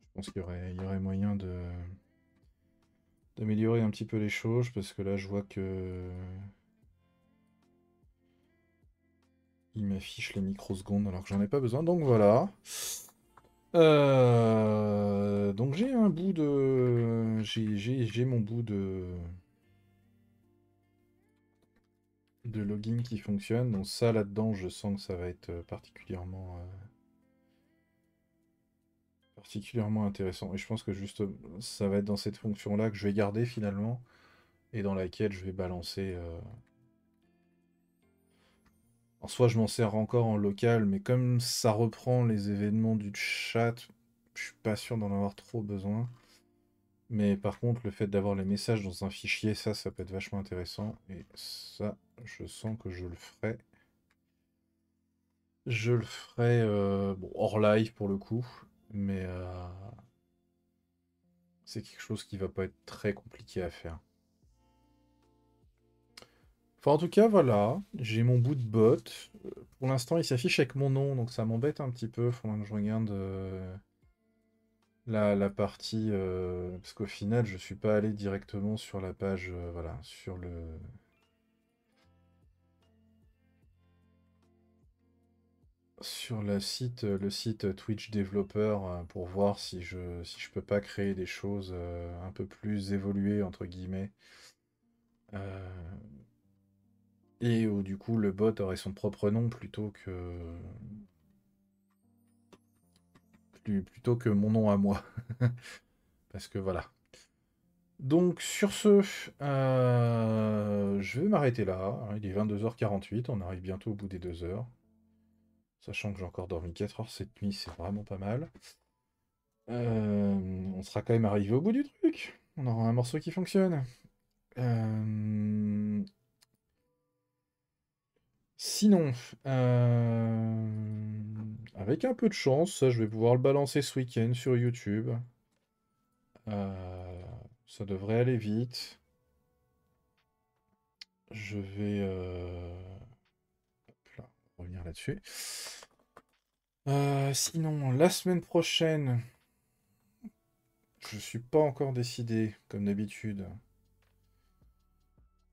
je pense qu'il y aurait moyen d'améliorer un petit peu les choses, parce que là, je vois que il m'affiche les microsecondes alors que j'en ai pas besoin, donc voilà. Donc j'ai un bout de... J'ai mon bout de logging qui fonctionne, donc ça là-dedans, je sens que ça va être particulièrement particulièrement intéressant. Et je pense que juste, ça va être dans cette fonction-là que je vais garder finalement, et dans laquelle je vais balancer. En soi, je m'en sers encore en local, mais comme ça reprend les événements du chat, je suis pas sûr d'en avoir trop besoin. Mais par contre, le fait d'avoir les messages dans un fichier, ça peut être vachement intéressant. Et ça, je sens que je le ferai. Je le ferai bon, hors live pour le coup, mais c'est quelque chose qui va pas être très compliqué à faire. Enfin, en tout cas, voilà, j'ai mon bout de bot. Pour l'instant, il s'affiche avec mon nom, donc ça m'embête un petit peu. Faudra que je regarde la partie, parce qu'au final, je suis pas allé directement sur la page, voilà, sur le site Twitch Developer pour voir si je peux pas créer des choses un peu plus évoluées, entre guillemets. Euh, et où du coup le bot aurait son propre nom plutôt que mon nom à moi. Parce que voilà. Donc sur ce, je vais m'arrêter là. Il est 22h48, on arrive bientôt au bout des 2 heures. Sachant que j'ai encore dormi 4 heures cette nuit, c'est vraiment pas mal. On sera quand même arrivé au bout du truc. On aura un morceau qui fonctionne. Sinon, avec un peu de chance, ça, je vais pouvoir le balancer ce week-end sur YouTube. Euh, Ça devrait aller vite. Je vais hop là, revenir là-dessus. Sinon, la semaine prochaine, je suis pas encore décidé, comme d'habitude.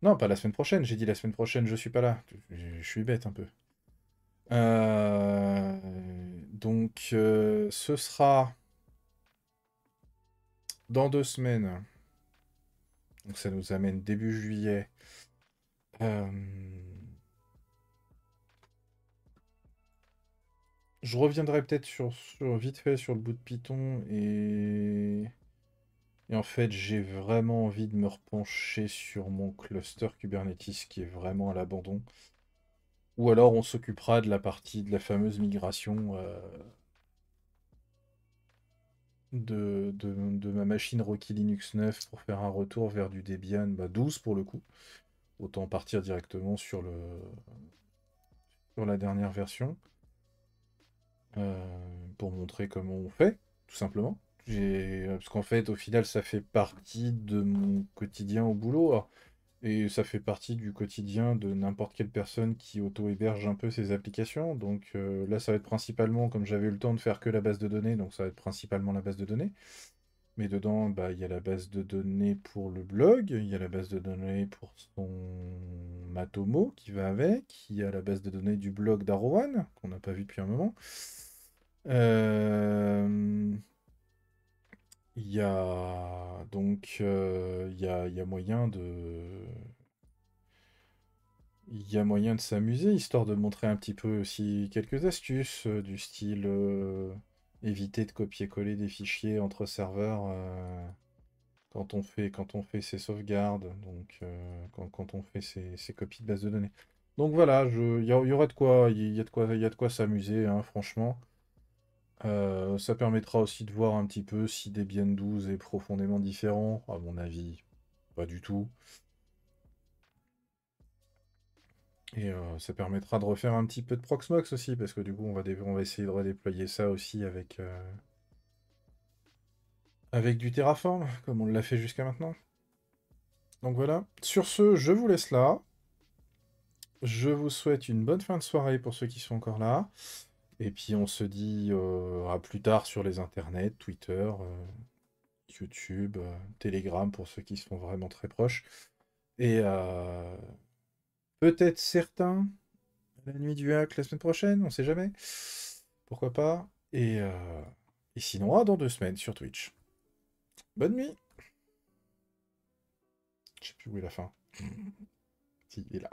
Non, pas la semaine prochaine, j'ai dit la semaine prochaine, je suis pas là. Je suis bête un peu. Euh, donc, ce sera dans 2 semaines. Donc, ça nous amène début juillet. Euh, Je reviendrai peut-être vite fait sur le bout de Python et en fait j'ai vraiment envie de me repencher sur mon cluster Kubernetes qui est vraiment à l'abandon. Ou alors on s'occupera de la partie de la fameuse migration de ma machine Rocky Linux 9 pour faire un retour vers du Debian 12 pour le coup. Autant partir directement sur la dernière version. Pour montrer comment on fait, tout simplement. Parce qu'en fait, au final, ça fait partie de mon quotidien au boulot, et ça fait partie du quotidien de n'importe quelle personne qui auto-héberge un peu ses applications. Donc là, ça va être principalement, comme j'avais eu le temps de faire que la base de données, donc ça va être principalement la base de données. Mais dedans, bah, il y a la base de données pour le blog, il y a la base de données pour son Matomo qui va avec, il y a la base de données du blog d'Arrowan, qu'on n'a pas vu depuis un moment. Euh, Il y a donc il y a moyen de s'amuser, histoire de montrer un petit peu aussi quelques astuces du style éviter de copier-coller des fichiers entre serveurs quand on fait ses sauvegardes, donc quand on fait ses copies de base de données. Donc voilà, il y aura de quoi, il y a de quoi s'amuser, hein, franchement. Ça permettra aussi de voir un petit peu si Debian 12 est profondément différent. À mon avis, pas du tout. Et ça permettra de refaire un petit peu de Proxmox aussi, parce que du coup, on va essayer de redéployer ça aussi avec du Terraform, comme on l'a fait jusqu'à maintenant. Donc voilà. Sur ce, je vous laisse là. Je vous souhaite une bonne fin de soirée pour ceux qui sont encore là. Et puis on se dit à plus tard sur les internets, Twitter, YouTube, Telegram pour ceux qui sont vraiment très proches. Et peut-être certains la nuit du hack la semaine prochaine, on sait jamais. Pourquoi pas. Et sinon, dans 2 semaines sur Twitch. Bonne nuit. Je sais plus où est la fin. Si, il est là.